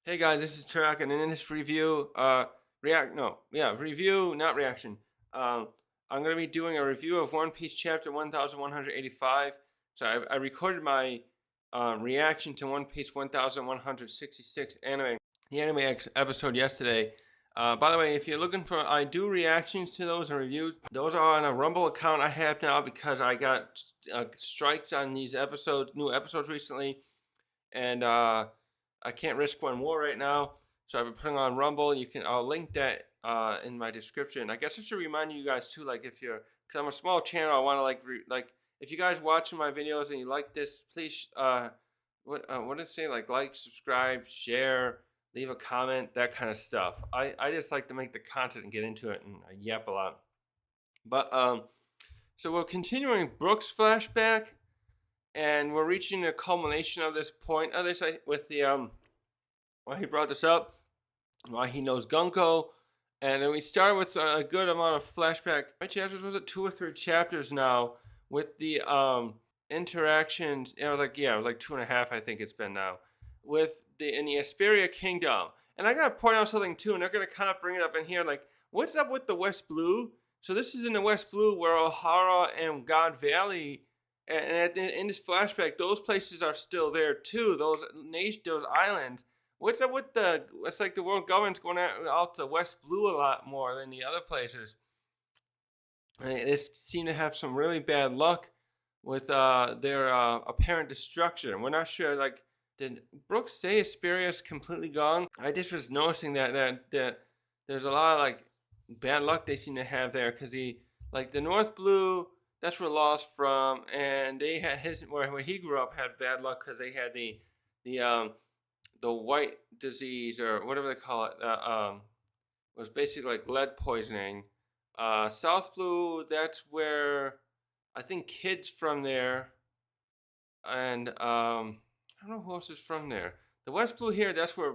Hey guys, this is Turek, and in this review, review, not reaction. Um, I'm gonna be doing a review of One Piece chapter 1185. So I recorded my reaction to One Piece 1166 anime, the episode yesterday. By the way, if you're looking for, I do reactions to those and reviews. Those are on a Rumble account I have now because I got strikes on these episodes, new episodes recently, and I can't risk one more right now. So I've been putting on Rumble. I'll link that in my description. I guess I should remind you guys too, like if you're, because I'm a small channel, I want to like if you guys watching my videos and you like this, please what did it say? Like, subscribe, share, leave a comment, that kind of stuff. I just like to make the content and get into it, and I yap a lot. But so we're continuing Brook's flashback, and we're reaching the culmination of this point of this with the why he brought this up, why he knows Gunko, and then we start with a good amount of flashback. How many chapters was it? 2 or 3 chapters now with the interactions. It was like 2.5. I think it's been now with the in the Esperia Kingdom. And I gotta point out something too, and they're gonna kind of bring it up in here. Like, what's up with the West Blue? So this is in the West Blue where O'Hara and God Valley, and in this flashback, those places are still there too. Those islands. What's up with the? It's like the world government's going out to West Blue a lot more than the other places. And they seem to have some really bad luck with their apparent destruction. We're not sure. Like, did Brooks say Esperia is completely gone? I just was noticing that there's a lot of like bad luck they seem to have there, because the North Blue, that's where Law's from, and they had where he grew up had bad luck because they had the the white disease, or whatever they call it. Was basically like lead poisoning. South Blue, that's where I think kids from there, and I don't know who else is from there. The West Blue here, that's where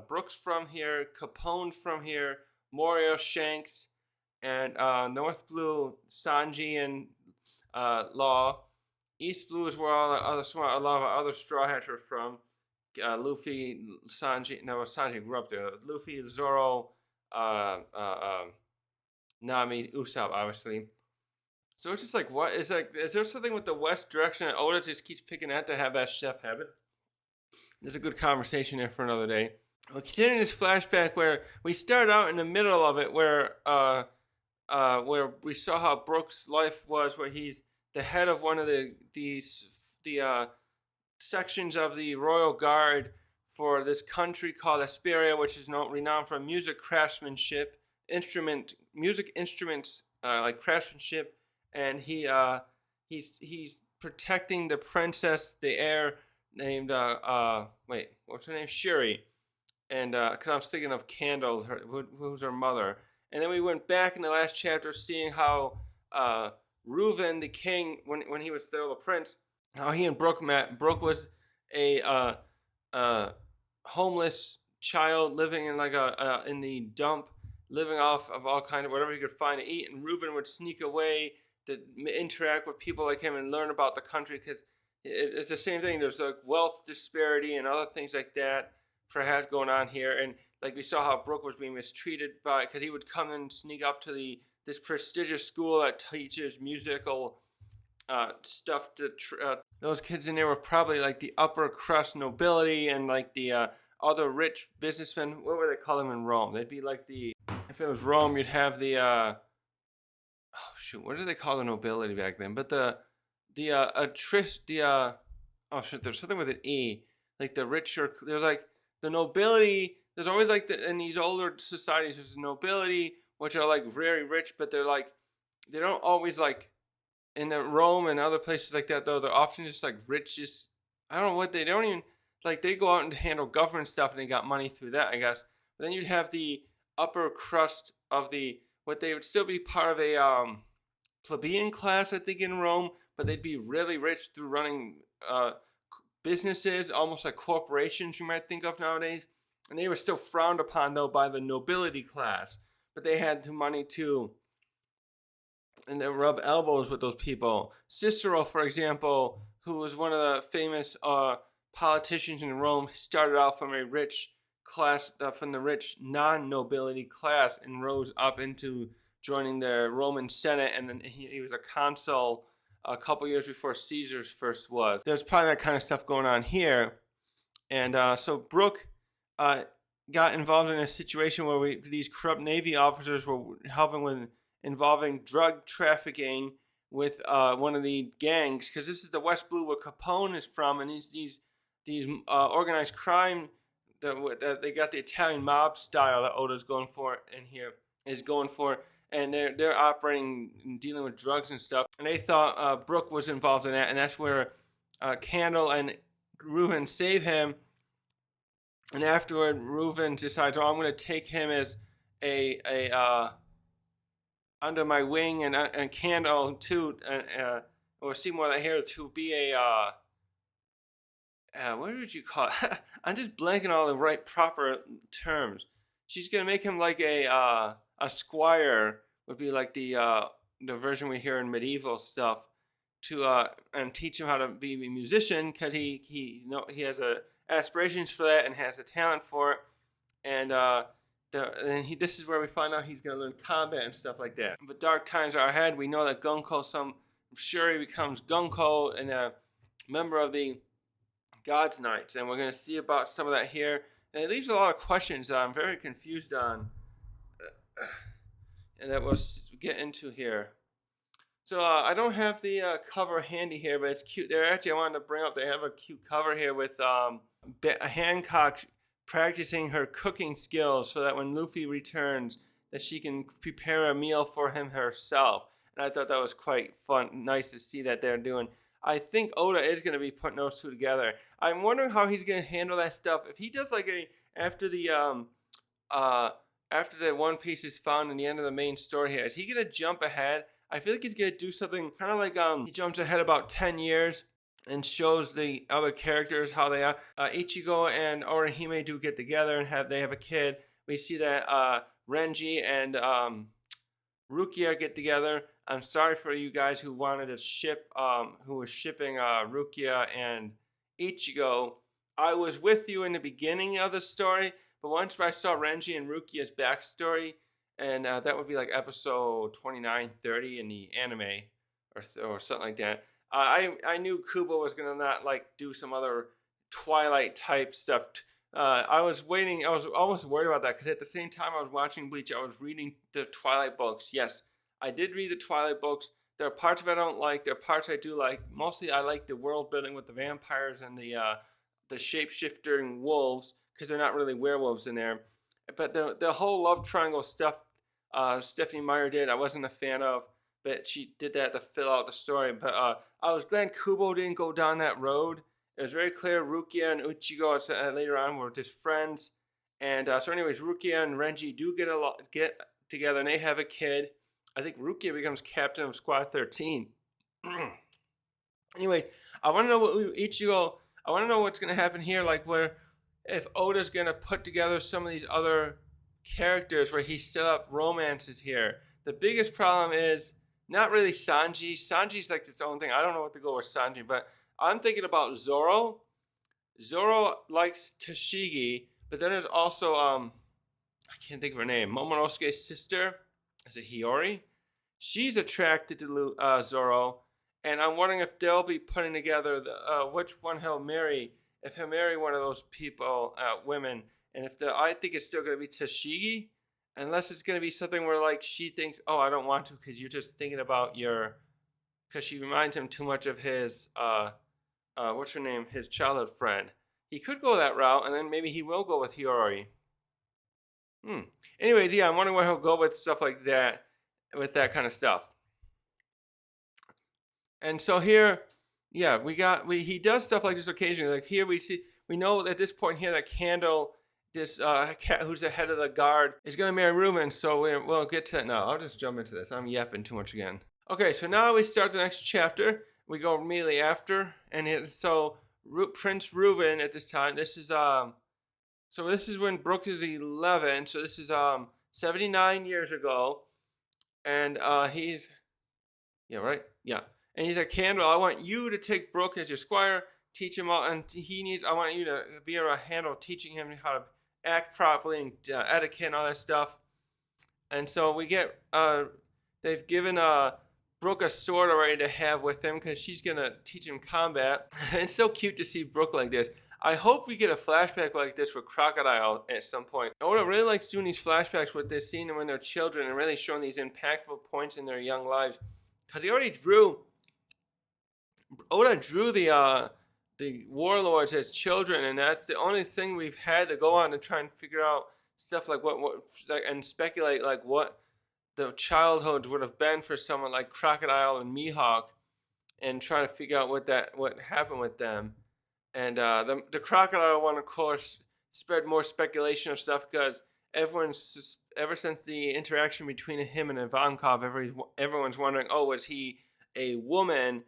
Brooks from here, Capone's from here, Morio, Shanks, and North Blue, Sanji and Law. East Blue is where a lot of other Straw Hats are from. Luffy, Sanji, no, Sanji grew up there. Luffy, Zoro, Nami, Usopp, obviously. So it's just like, what is like? Is there something with the West direction that Oda just keeps picking at to have that chef habit? There's a good conversation there for another day. We'll continue this flashback where we start out in the middle of it, where we saw how Brooks' life was, where he's the head of one of the sections of the royal guard for this country called Esperia, which is renowned for music craftsmanship, music instruments, like craftsmanship, and he's protecting the princess, the heir named what's her name, Shuri, and because I was thinking of Candle, who's her mother. And then we went back in the last chapter, seeing how Reuven, the king, when he was still a prince, how he and Brooke met. Brooke was a homeless child living in in the dump, living off of all kind of whatever he could find to eat. And Reuben would sneak away to interact with people like him and learn about the country, because it's the same thing. There's like wealth disparity and other things like that perhaps going on here. And like we saw how Brooke was being mistreated because he would come and sneak up to this prestigious school that teaches musical stuff to those kids in there were probably like the upper crust nobility and like the other rich businessmen. What would they call them in Rome? They'd be like if it was Rome, you'd have oh shoot, what did they call the nobility back then? But oh shit, there's something with an E, like the richer. There's like the nobility. There's always like in these older societies, there's the nobility, which are like very rich, but they don't always like in Rome and other places like that, though. They're often just like rich. Just I don't know what they don't even like. They go out and handle government stuff, and they got money through that, I guess. But then you'd have the upper crust of what they would still be part of a plebeian class, I think, in Rome, but they'd be really rich through running businesses, almost like corporations you might think of nowadays. And they were still frowned upon, though, by the nobility class. But they had the money too, and then rub elbows with those people. Cicero, for example, who was one of the famous politicians in Rome started out from a rich class, from the rich non-nobility class, and rose up into joining the Roman Senate, and then he was a consul a couple years before Caesar's first was. There's probably that kind of stuff going on here. And so Brook got involved in a situation where these corrupt Navy officers were helping with involving drug trafficking with one of the gangs, because this is the West Blue where Capone is from, and these organized crime that they got the Italian mob style that Oda's going for in here is going for, and they're operating and dealing with drugs and stuff, and they thought Brook was involved in that, and that's where Candle and Reuben save him, and afterward Reuben decides, I'm going to take him as a under my wing, and Candle too, or Seymour here to be a what would you call it? I'm just blanking all the right proper terms. She's gonna make him like a squire, would be like the version we hear in medieval stuff, to and teach him how to be a musician, because he has aspirations for that and has the talent for it, and this is where we find out he's gonna learn combat and stuff like that. But dark times are ahead. We know that Gunko, Shuri becomes Gunko and a member of the God's Knights, and we're going to see about some of that here. And it leaves a lot of questions that I'm very confused on, and that we'll get into here. So I don't have the cover handy here, but it's cute. I wanted to bring up, they have a cute cover here with Hancock practicing her cooking skills so that when Luffy returns, that she can prepare a meal for him herself. And I thought that was quite fun, nice to see that they're doing. I think Oda is going to be putting those two together. I'm wondering how he's going to handle that stuff. If he does like after the One Piece is found in the end of the main story here, is he going to jump ahead? I feel like he's going to do something kind of like he jumps ahead about 10 years and shows the other characters how they are. Ichigo and Orihime do get together and they have a kid. We see that Renji and Rukia get together. I'm sorry for you guys who wanted to ship, who was shipping Rukia and Ichigo. I was with you in the beginning of the story, but once I saw Renji and Rukia's backstory, and that would be like episode 29, 30 in the anime, or something like that. I knew Kubo was gonna not like do some other Twilight type stuff. I was almost worried about that, because at the same time I was watching Bleach, I was reading the Twilight books. Yes, I did read the Twilight books. There are parts of it I don't like. There are parts I do like. Mostly I like the world building with the vampires and the shape-shifting wolves, because they're not really werewolves in there. But the whole love triangle stuff Stephanie Meyer did, I wasn't a fan of. But she did that to fill out the story. But I was glad Kubo didn't go down that road. It was very clear Rukia and Ichigo later on were just friends. And so anyways, Rukia and Renji do get together, and they have a kid. I think Rukia becomes captain of Squad 13. Anyway, I want to know I want to know what's going to happen here, like where if Oda's going to put together some of these other characters where he set up romances here. The biggest problem is not really Sanji. Sanji's like its own thing. I don't know what to go with Sanji, but I'm thinking about Zoro. Zoro likes Tashigi, but then there's also I can't think of her name. Momonosuke's sister. Is it Hiyori? She's attracted to Zoro, and I'm wondering if they'll be putting together which one he'll marry. If he'll marry one of those people, women, and I think it's still going to be Tashigi, unless it's going to be something where like she thinks, oh, I don't want to, because you're just thinking about because she reminds him too much of his what's her name, his childhood friend. He could go that route, and then maybe he will go with Hiyori. Anyways, yeah, I'm wondering where he'll go with stuff like that, with that kind of stuff. And so here, yeah, he does stuff like this occasionally. Like here we know at this point here that Candle, this cat who's the head of the guard, is going to marry Reuben, so we'll get to that now. I'll just jump into this. I'm yapping too much again. Okay, so now we start the next chapter. We go immediately after, and so Prince Reuben at this time, this is when Brook is 11, so this is 79 years ago, and he's, yeah, right? Yeah. And he's like, Candle, I want you to take Brook as your squire, teach him all, and I want you to be able to handle teaching him how to act properly and etiquette and all that stuff. And so we get, they've given Brook a sword already to have with him because she's going to teach him combat. It's so cute to see Brook like this. I hope we get a flashback like this with Crocodile at some point. Oda really likes doing these flashbacks with this scene when they're children and really showing these impactful points in their young lives. Because Oda drew the warlords as children, and that's the only thing we've had to go on to try and figure out stuff like and speculate like what the childhood would have been for someone like Crocodile and Mihawk, and try to figure out what happened with them. And the Crocodile one, of course, spread more speculation of stuff because ever since the interaction between him and Ivankov, everyone's wondering, oh, was he a woman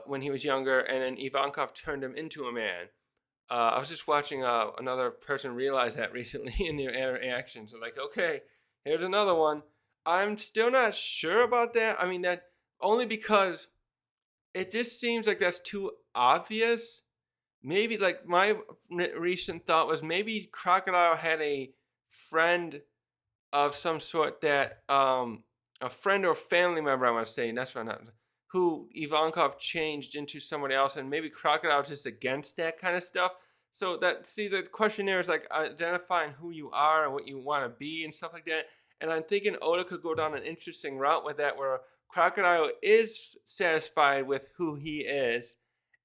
when he was younger, and then Ivankov turned him into a man. I was just watching another person realize that recently in their reaction. So like, okay, here's another one. I'm still not sure about that. I mean, that only because it just seems like that's too obvious. Maybe like my recent thought was maybe Crocodile had a friend of some sort that a friend or family member, I want to say, that's what I'm who Ivankov changed into somebody else, and maybe Crocodile's just against that kind of stuff. So the question there is like identifying who you are and what you want to be and stuff like that. And I'm thinking Oda could go down an interesting route with that, where Crocodile is satisfied with who he is,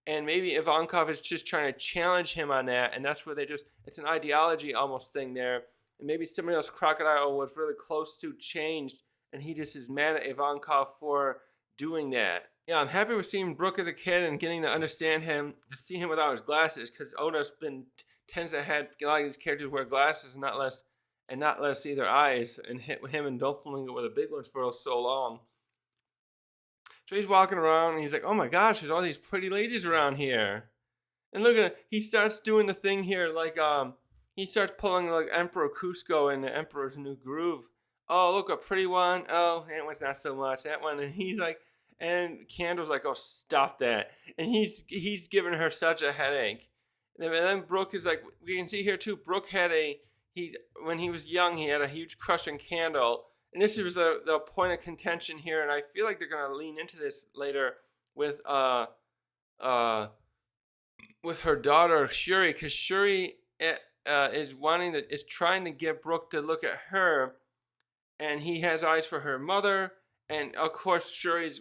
and maybe Ivankov is just trying to challenge him on that, and that's where it's an ideology almost thing there. And maybe somebody else Crocodile was really close to changed, and he just is mad at Ivankov for doing that. Yeah, I'm happy with seeing Brook as a kid and getting to understand him, to see him without his glasses, because Oda's tends to have a lot of these characters wear glasses and not less either eyes, and hit him and Doflamingo were the big ones for so long. So he's walking around and he's like, oh my gosh, there's all these pretty ladies around here. And look at it, he starts doing the thing here, like he starts pulling like Emperor Cusco in the Emperor's New Groove. Oh, look, a pretty one. Oh, that one's not so much. That one. And he's like, and Candle's like, oh, stop that. And he's giving her such a headache. And then Brook is like, we can see here too, Brook had when he was young, he had a huge crush on Candle. And this was the point of contention here, and I feel like they're gonna lean into this later with her daughter Shuri, because Shuri is trying to get Brook to look at her, and he has eyes for her mother. And of course,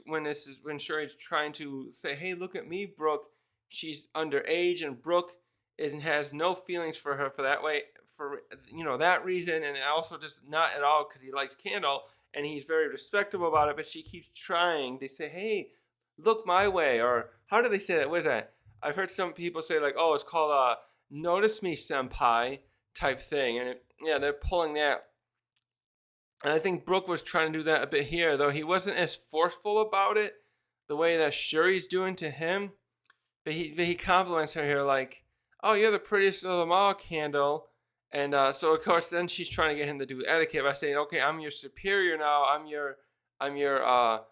when Shuri's trying to say, "Hey, look at me, Brook," she's underage, and Brook has no feelings for her for that reason, and also just not at all because he likes Candle, and he's very respectable about it. But she keeps trying. They say, "Hey, look my way," or how do they say that? What is that? I've heard some people say like, "Oh, it's called notice me, senpai," type thing, and they're pulling that. And I think Brook was trying to do that a bit here, though he wasn't as forceful about it the way that Shuri's doing to him. But he compliments her here like, "Oh, you're the prettiest of them all, Candle." And so of course then she's trying to get him to do etiquette by saying, "Okay, I'm your superior now. I'm your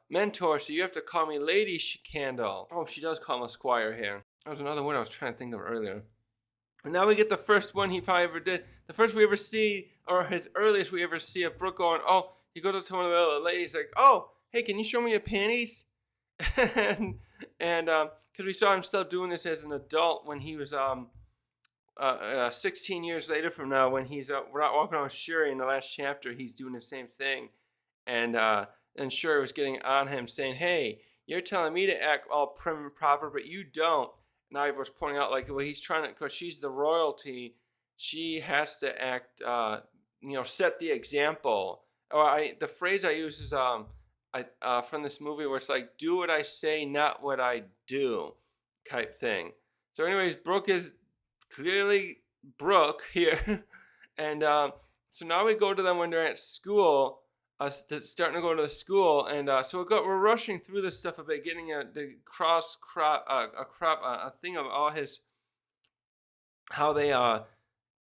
mentor, so you have to call me Lady Candle." Oh, she does call him a squire here. That was another one I was trying to think of earlier. And now we get the first one he probably ever did. The first we ever see, or his earliest we ever see of Brook going, oh, he goes up to one of the other ladies like, "Oh, hey, can you show me your panties?" and because we saw him still doing this as an adult when he was 16 years later from now, when he's walking around with Shuri in the last chapter, he's doing the same thing. And Shuri was getting on him saying, "Hey, you're telling me to act all prim and proper, but you don't." And I was pointing out like, well, he's trying to, because she's the royalty, she has to act, set the example. Or the phrase I use is from this movie where it's like, "Do what I say, not what I do," type thing. So anyways, Brook is clearly Brook here. And so now we go to them when they're at school, starting to go to the school. And so we're rushing through this stuff a bit, getting a thing of all his, how they,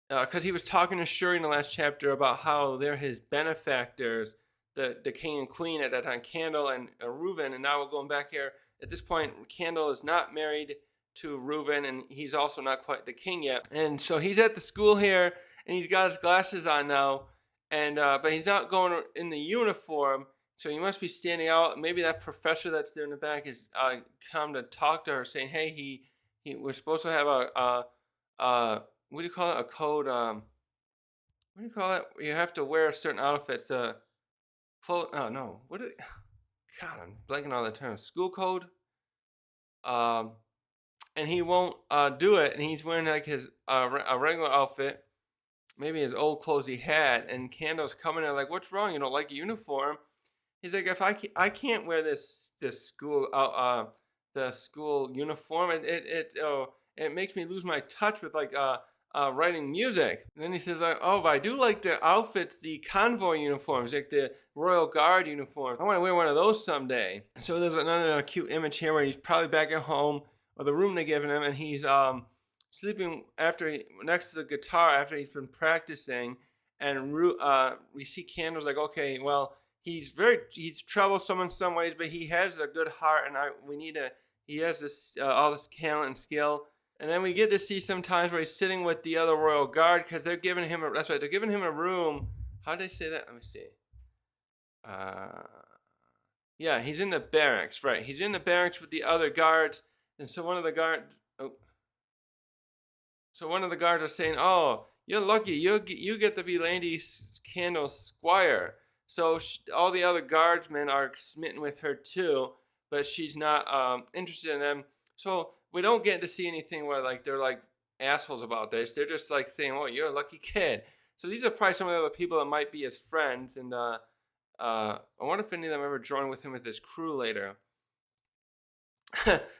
because he was talking to Shuri in the last chapter about how they're his benefactors, the king and queen at that time, Candle and Reuven. And now we're going back here. At this point, Candle is not married to Reuben, and he's also not quite the king yet. And so he's at the school here, and he's got his glasses on now, and but he's not going in the uniform, so he must be standing out. Maybe that professor that's there in the back is come to talk to her, saying, "Hey, we're supposed to have what do you call it? A code? What do you call it? You have to wear certain outfits. Oh no, what? God, I'm blanking on the term. School code. Um, and he won't do it, and he's wearing like his a regular outfit, maybe his old clothes he had, and Candle's coming in like, "What's wrong? You don't like a uniform?" He's like, "If I can't wear this school the school uniform, it makes me lose my touch with like writing music." And then he says like, "Oh, but I do like the outfits, the convoy uniforms, like the Royal Guard uniforms. I want to wear one of those someday." So there's another cute image here where he's probably back at home or the room they given him, and he's sleeping next to the guitar after he's been practicing, and we see Candle's like, okay, well, he's troublesome in some ways, but he has a good heart, and he has this all this talent and skill. And then we get to see sometimes where he's sitting with the other royal guard, because they're giving him a room. How did they say that? Let me see. Yeah, he's in the barracks, right? He's in the barracks with the other guards, and so one of the guards are saying, "Oh, you're lucky. You get to be Lady Candle's squire." So all the other guardsmen are smitten with her too, but she's not interested in them. So we don't get to see anything where like they're like assholes about this. They're just like saying, "Oh, you're a lucky kid." So these are probably some of the other people that might be his friends, and I wonder if any of them ever join with him with his crew later.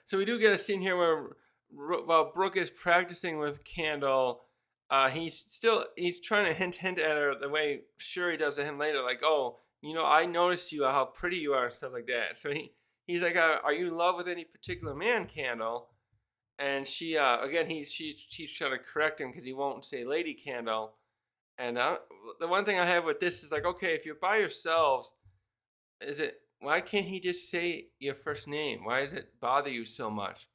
So we do get a scene here where while Brook is practicing with Candle, he's trying to hint at her the way Shuri does to him later, like, "Oh, I noticed you, how pretty you are," and stuff like that. So he's like, "Are you in love with any particular man, Candle?" And she again she's trying to correct him because he won't say Lady Candle. And the one thing I have with this is like, okay, if you're by yourselves, why can't he just say your first name? Why does it bother you so much?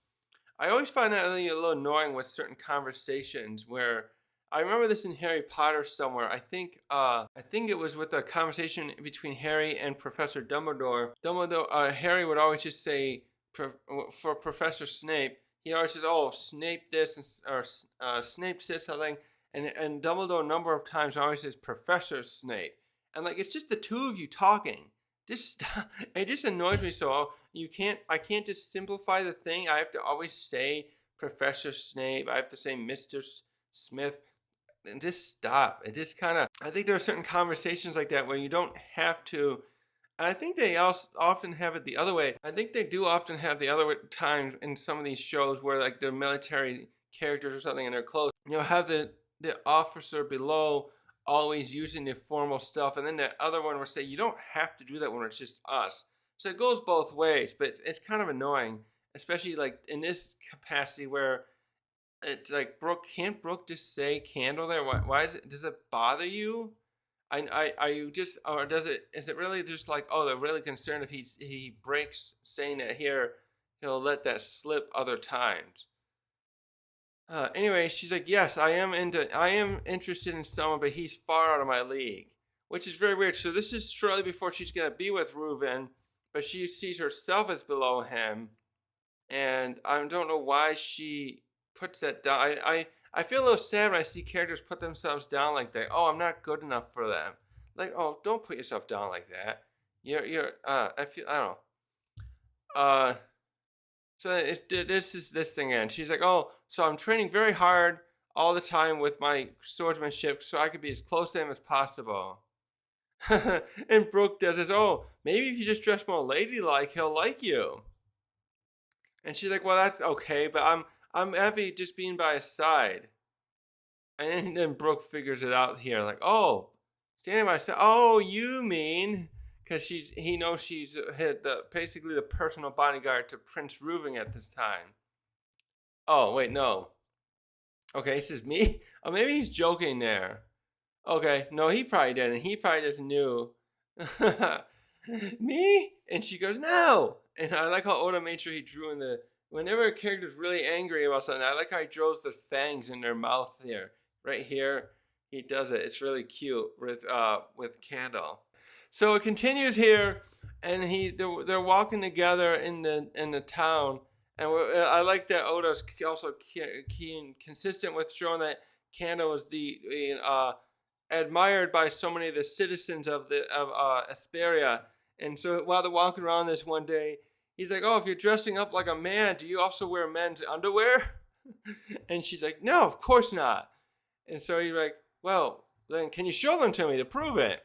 I always find that really a little annoying with certain conversations where I remember this in Harry Potter somewhere. I think it was with a conversation between Harry and Professor Dumbledore. Harry would always just say for Professor Snape. He always says, "Oh, Snape this," or Snape said something, and Dumbledore a number of times always says Professor Snape, and like it's just the two of you talking. It just annoys me so. I can't just simplify the thing. I have to always say Professor Snape. I have to say Mr. Smith. And just stop. It just kind of, I think there are certain conversations like that where you don't have to. And I think they also often have it the other way. I think they do often have the other times in some of these shows where like they're military characters or something and they're close. Have the officer below always using the formal stuff, and then the other one will say you don't have to do that when it's just us. So it goes both ways, but it's kind of annoying, especially like in this capacity where it's like can't Brook just say Candle there? Why does it bother you? Are you just, or is it really just like, oh, they're really concerned if he breaks saying that here, he'll let that slip other times. Anyway, she's like, "Yes, I am interested in someone, but he's far out of my league," which is very weird. So this is shortly before she's gonna be with Reuben, but she sees herself as below him, and I don't know why she puts that down. I feel a little sad when I see characters put themselves down like that. Oh, I'm not good enough for them. Like, oh, don't put yourself down like that. I don't know. So this thing, and she's like, "Oh, so I'm training very hard all the time with my swordsmanship, so I could be as close to him as possible." And Brook does this. "Oh, maybe if you just dress more ladylike, he'll like you." And she's like, "Well, that's okay, but I'm happy just being by his side." And then Brook figures it out here, like, "Oh, standing by his side. Oh, you mean?" Because he knows she's basically the personal bodyguard to Prince Reuben at this time. Oh, wait, no. Okay, this is me? Oh, maybe he's joking there. Okay, no, he probably didn't. He probably just knew. Me? And she goes, "No!" And I like how Oda made sure he drew in the whenever a character's really angry about something, I like how he draws the fangs in their mouth here. Right here, he does it. It's really cute with Candle. So it continues here, and they're walking together in the town, and I like that Oda's also keen consistent with showing that Candle is admired by so many of the citizens of Esperia. And so while they're walking around this one day, he's like, "Oh, if you're dressing up like a man, do you also wear men's underwear?" And she's like, "No, of course not." And so he's like, "Well, then can you show them to me to prove it?"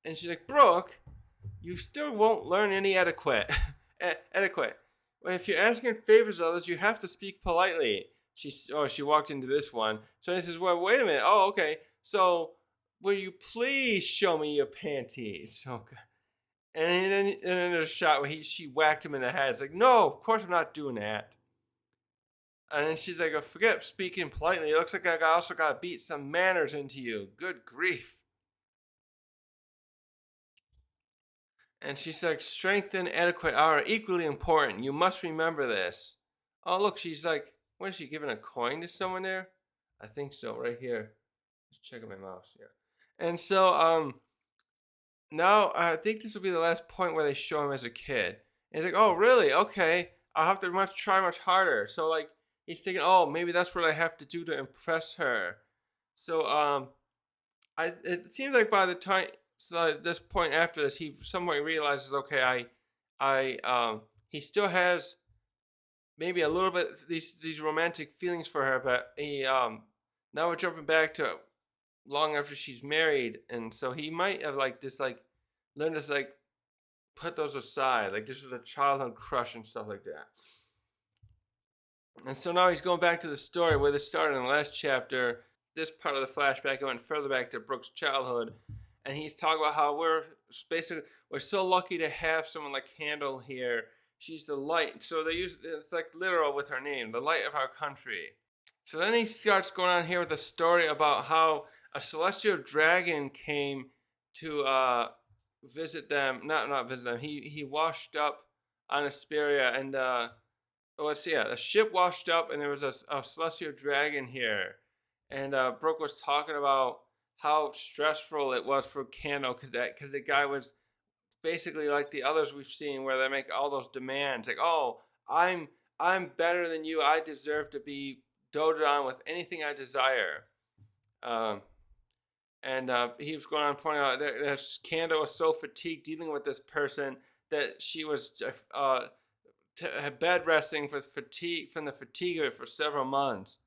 And she's like, "Brook, you still won't learn any etiquette. Etiquette. If you're asking favors of others, you have to speak politely." She walked into this one. So he says, "Well, wait a minute. Oh, okay. So will you please show me your panties?" Okay. And then there's a shot where she whacked him in the head. It's like, "No, of course I'm not doing that." And then she's like, "Oh, forget speaking politely. It looks like I also got to beat some manners into you. Good grief." And she's like, "Strength and etiquette are equally important. You must remember this." Oh, look, she's like, what is she giving a coin to someone there? I think so, right here. Just checking my mouse. Yeah. And so, now I think this will be the last point where they show him as a kid. And he's like, "Oh, really? Okay. I'll have to try much harder." So like he's thinking, "Oh, maybe that's what I have to do to impress her." So it seems like by the time so at this point after this, he somewhat realizes, okay, he still has maybe a little bit these romantic feelings for her, but he now we're jumping back to long after she's married, and so he might have learned to put those aside. Like this was a childhood crush and stuff like that. And so now he's going back to the story where this started in the last chapter. This part of the flashback, it went further back to Brook's childhood, and he's talking about how we're so lucky to have someone like Candle here. She's the light. So it's like literal with her name, the light of our country. So then he starts going on here with a story about how a celestial dragon came to visit them. Not visit them. He washed up on Esperia, and a ship washed up, and there was a celestial dragon here, and Brooke was talking about how stressful it was for Candle because the guy was basically like the others we've seen, where they make all those demands, like, "Oh, I'm better than you. I deserve to be doted on with anything I desire." Um, and he was going on pointing out that Candle was so fatigued dealing with this person that she was bed resting for fatigue from the fatigue of it for several months.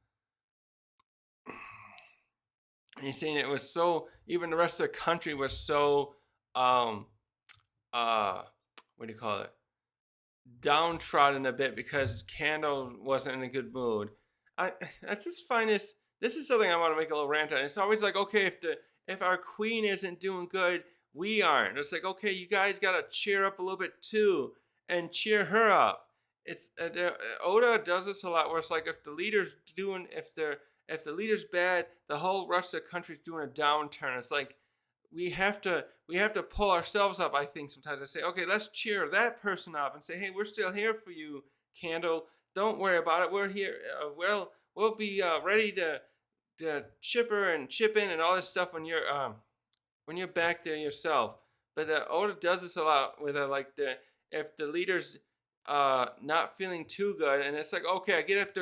And he's saying it was so, even the rest of the country was so um what do you call it, downtrodden a bit because Candle wasn't in a good mood. I I just find this is something I want to make a little rant on. It's always like, okay, if our queen isn't doing good, we aren't. It's like, okay, you guys gotta cheer up a little bit too and cheer her up. It's Oda does this a lot, where it's like if the leader's bad, the whole rest of the country's doing a downturn. It's like we have to pull ourselves up. I think sometimes I say, okay, let's cheer that person up and say, hey, we're still here for you, Candle. Don't worry about it. We're here. We'll be ready to chipper and chip in and all this stuff when you're back there yourself. But Oda does this a lot with if the leader's not feeling too good, and it's like, okay, I get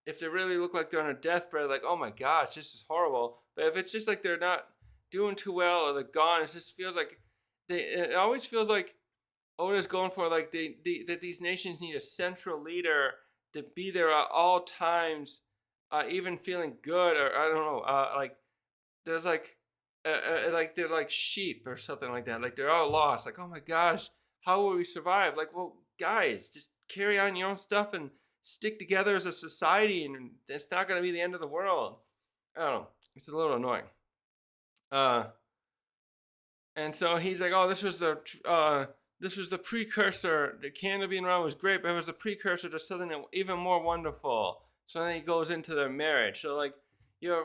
if they really look like they're on a deathbed, like, oh my gosh, this is horrible. But if it's just like they're not doing too well or they're gone, it just feels like it always feels like Oda's going for like that these nations need a central leader to be there at all times, even feeling good, or I don't know, like there's like they're like sheep or something like that. Like they're all lost. Like, oh my gosh, how will we survive? Like, well, guys, just carry on your own stuff and stick together as a society, and it's not going to be the end of the world. I don't know. It's a little annoying. Uh, and so he's like, "Oh, this was the precursor. The Canada being around was great, but it was the precursor to something even more wonderful." So then he goes into their marriage. So like, the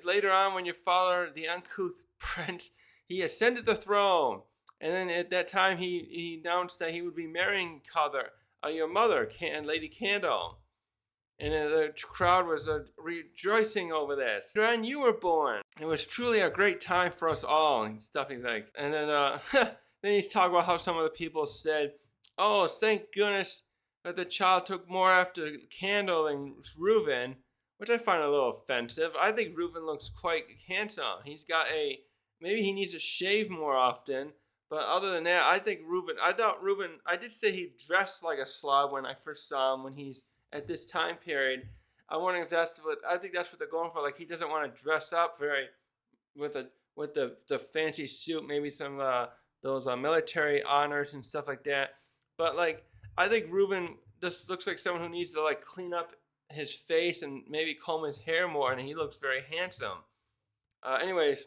later on when your father, the uncouth prince, he ascended the throne, and then at that time he announced that he would be marrying your mother, Lady Candle. And the crowd was rejoicing over this. When you were born, it was truly a great time for us all, and stuff. He's like, and then then he's talking about how some of the people said, "Oh, thank goodness that the child took more after Candle than Reuben," which I find a little offensive. I think Reuben looks quite handsome. He's got maybe he needs to shave more often. But other than that, I think Reuben. I did say he dressed like a slob when I first saw him when he's at this time period. I'm wondering if I think that's what they're going for. Like he doesn't want to dress up very with the fancy suit, maybe some those military honors and stuff like that. But like I think Reuben just looks like someone who needs to like clean up his face and maybe comb his hair more, and he looks very handsome. Anyways.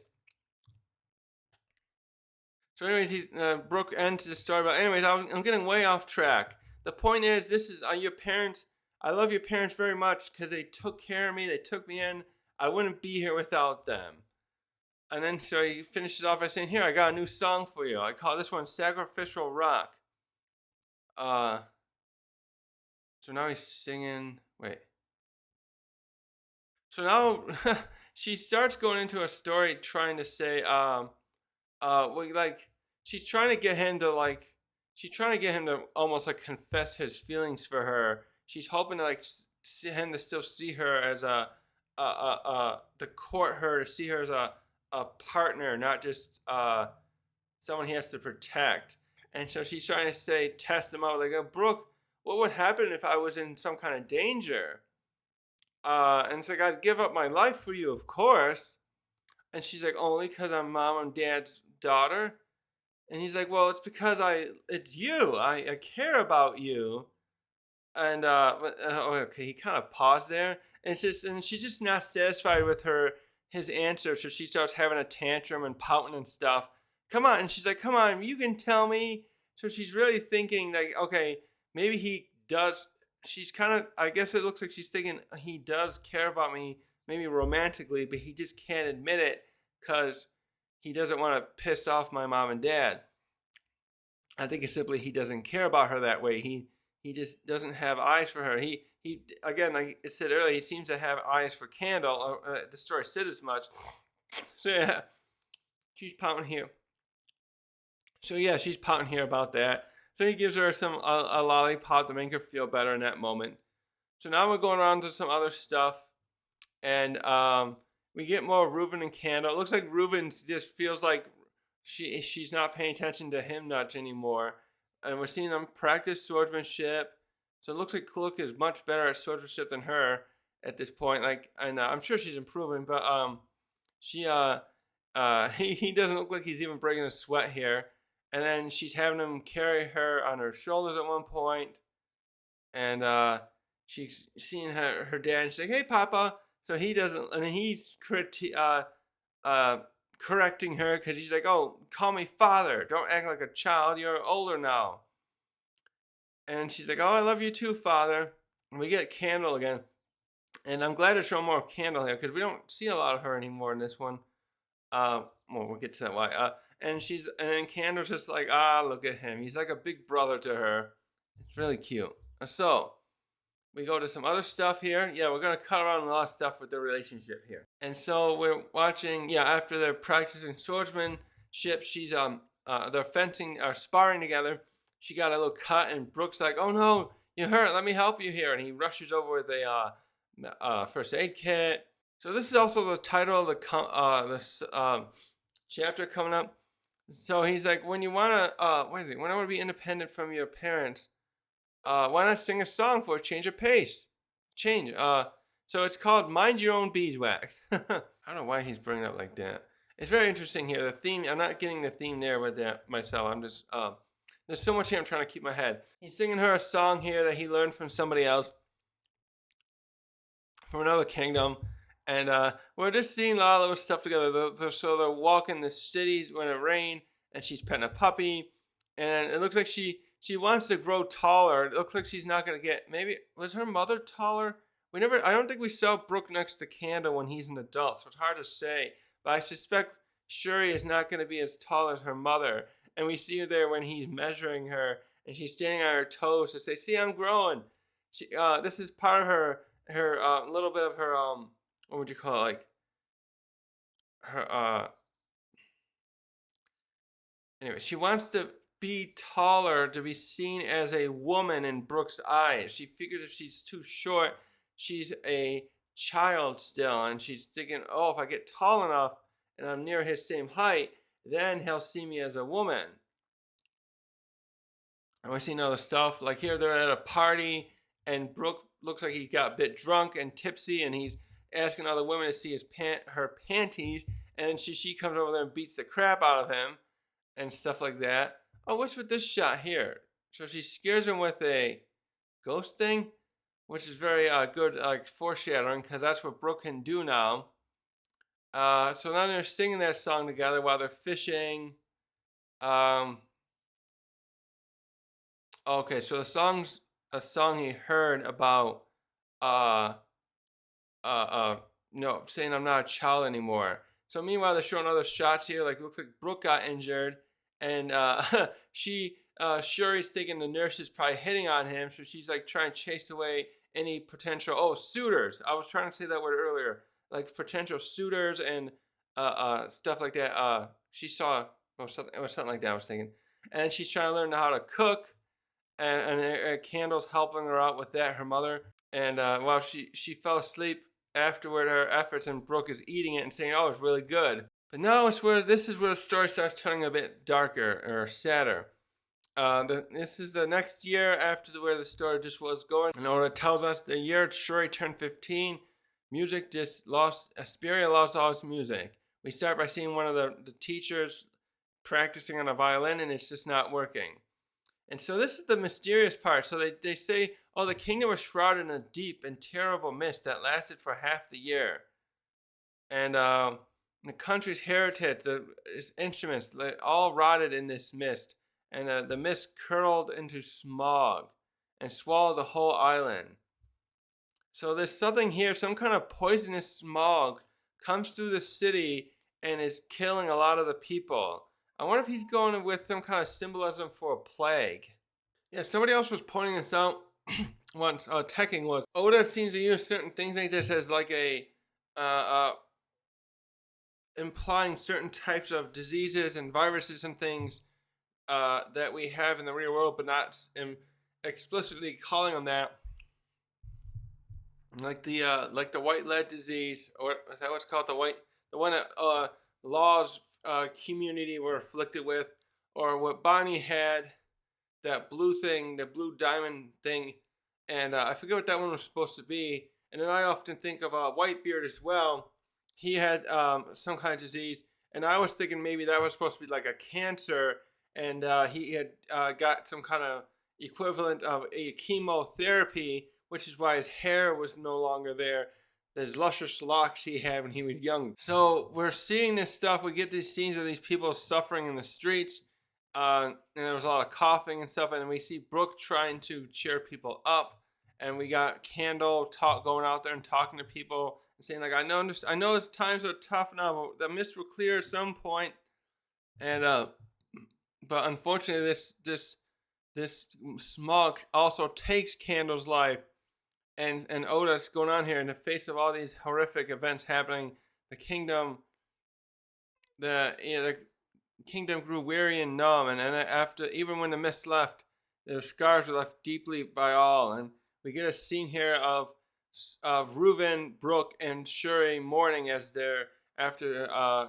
So anyways, Brook ends the story. But anyways, I'm getting way off track. The point is, this is your parents. I love your parents very much because they took care of me. They took me in. I wouldn't be here without them. And then so he finishes off by saying, "Here, I got a new song for you. I call this one Sacrificial Rock." So now he's singing. Wait. So now she starts going into a story trying to say, well, like she's trying to get him to almost like confess his feelings for her. She's hoping to like see him to still see her as to court her, to see her as a partner, not just someone he has to protect. And so she's trying to test him out, like, Brooke, what would happen if I was in some kind of danger? And it's like, I'd give up my life for you, of course. And she's like, only because I'm mom and dad's daughter? And he's like, well, it's because it's you. I care about you. And okay, he kind of paused there, and she's just not satisfied with his answer, so she starts having a tantrum and pouting and stuff. Come on, and she's like, come on, you can tell me. So she's really thinking like, okay, maybe he does. She's kind of, I guess it looks like she's thinking he does care about me, maybe romantically, but he just can't admit it because he doesn't want to piss off my mom and dad. I think it's simply he doesn't care about her that way. He just doesn't have eyes for her. He again, like I said earlier, he seems to have eyes for Candle. The story said as much. So yeah, she's pouting here. So yeah, she's pouting here about that. So he gives her a lollipop to make her feel better in that moment. So now we're going around to some other stuff, and we get more Reuben and Candle. It looks like Reuben just feels like she's not paying attention to him much anymore, and we're seeing them practice swordsmanship. So it looks like Klook is much better at swordsmanship than her at this point. Like, and I'm sure she's improving, but he doesn't look like he's even breaking a sweat here. And then she's having him carry her on her shoulders at one point, and she's seeing her dad, and she's like, "Hey, Papa." So he doesn't, and he's correcting her because he's like, "Oh, call me father. Don't act like a child. You're older now." And she's like, "Oh, I love you too, father." And we get Candle again, and I'm glad to show more Candle here because we don't see a lot of her anymore in this one. Well, we'll get to that why. And then Candle's just like, look at him. He's like a big brother to her. It's really cute. So we go to some other stuff here. Yeah, we're gonna cut around a lot of stuff with the relationship here. And so we're watching. Yeah, after they're practicing swordsmanship, they're fencing or sparring together. She got a little cut, and Brook's like, "Oh no, you hurt. Let me help you here." And he rushes over with a first aid kit. So this is also the title of this chapter coming up. So he's like, when you wanna when I want to be independent from your parents, why not sing a song for a change of pace? So it's called "Mind Your Own Beeswax." I don't know why he's bringing it up like that. It's very interesting here. The theme, I'm not getting the theme there with that myself. I'm just there's so much here I'm trying to keep my head. He's singing her a song here that he learned from somebody else, from another kingdom. And we're just seeing a lot of little stuff together. So they're walking the city when it rained, and she's petting a puppy. And it looks like she wants to grow taller. It looks like she's not going to get, maybe, was her mother taller? I don't think we saw Brook next to Candle when he's an adult, so it's hard to say. But I suspect Shuri is not going to be as tall as her mother. And we see her there when he's measuring her, and she's standing on her toes to say, "See, I'm growing." This is part of her little bit of her what would you call it, like her anyway, she wants to be taller to be seen as a woman in Brook's eyes. She figures if she's too short, she's a child still, and she's thinking, oh, if I get tall enough and I'm near his same height, then he'll see me as a woman. And we're seeing other stuff. Like here, they're at a party, and Brook looks like he got a bit drunk and tipsy, and he's asking other women to see her panties, and she comes over there and beats the crap out of him and stuff like that. Oh, what's with this shot here? So she scares him with a ghost thing, which is very good, like foreshadowing, because that's what Brook can do now. So now they're singing that song together while they're fishing. Okay, so the song's a song he heard about, uh, saying I'm not a child anymore. So meanwhile, they're showing other shots here. Like, looks like Brook got injured, and Shuri's thinking the nurse is probably hitting on him, so she's like trying to chase away any potential suitors. I was trying to say that word earlier, like potential suitors and stuff like that. She saw it was something like that. I was thinking, and she's trying to learn how to cook, and Candle's helping her out with that. Her mother, and while she fell asleep afterward, her efforts, and Brook is eating it and saying, "Oh, it's really good." But now this is where the story starts turning a bit darker or sadder. This is the next year after where the story just was going. And it tells us the year Shuri turned 15, music just lost. Esperia lost all its music. We start by seeing one of the teachers practicing on a violin, and it's just not working. And so this is the mysterious part. So they say, oh, the kingdom was shrouded in a deep and terrible mist that lasted for half the year. And the country's heritage, its instruments, all rotted in this mist. And the mist curled into smog and swallowed the whole island. So there's something here, some kind of poisonous smog comes through the city and is killing a lot of the people. I wonder if he's going with some kind of symbolism for a plague. Yeah, somebody else was pointing this out once. Teching was Oda seems to use certain things like this as like a implying certain types of diseases and viruses and things that we have in the real world, but not explicitly calling them that. Like the white lead disease, or is that what's called, the one that Law's community were afflicted with, or what Bonnie had, that blue thing, the blue diamond thing, and I forget what that one was supposed to be. And then I often think of Whitebeard as well. He had some kind of disease, and I was thinking maybe that was supposed to be like a cancer, and he had got some kind of equivalent of a chemotherapy, which is why his hair was no longer there. Those luscious locks he had when he was young. So we're seeing this stuff. We get these scenes of these people suffering in the streets. And there was a lot of coughing and stuff. And we see Brook trying to cheer people up. And we got Candle going out there and talking to people and saying, like, I know his times are tough now, but the mist will clear at some point. And but unfortunately, this smog also takes Candle's life. And Oda's going on here in the face of all these horrific events happening. The kingdom grew weary and numb, and after, even when the mist left, the scars were left deeply by all. And we get a scene here of Reuven, Brook, and Shuri mourning as they're after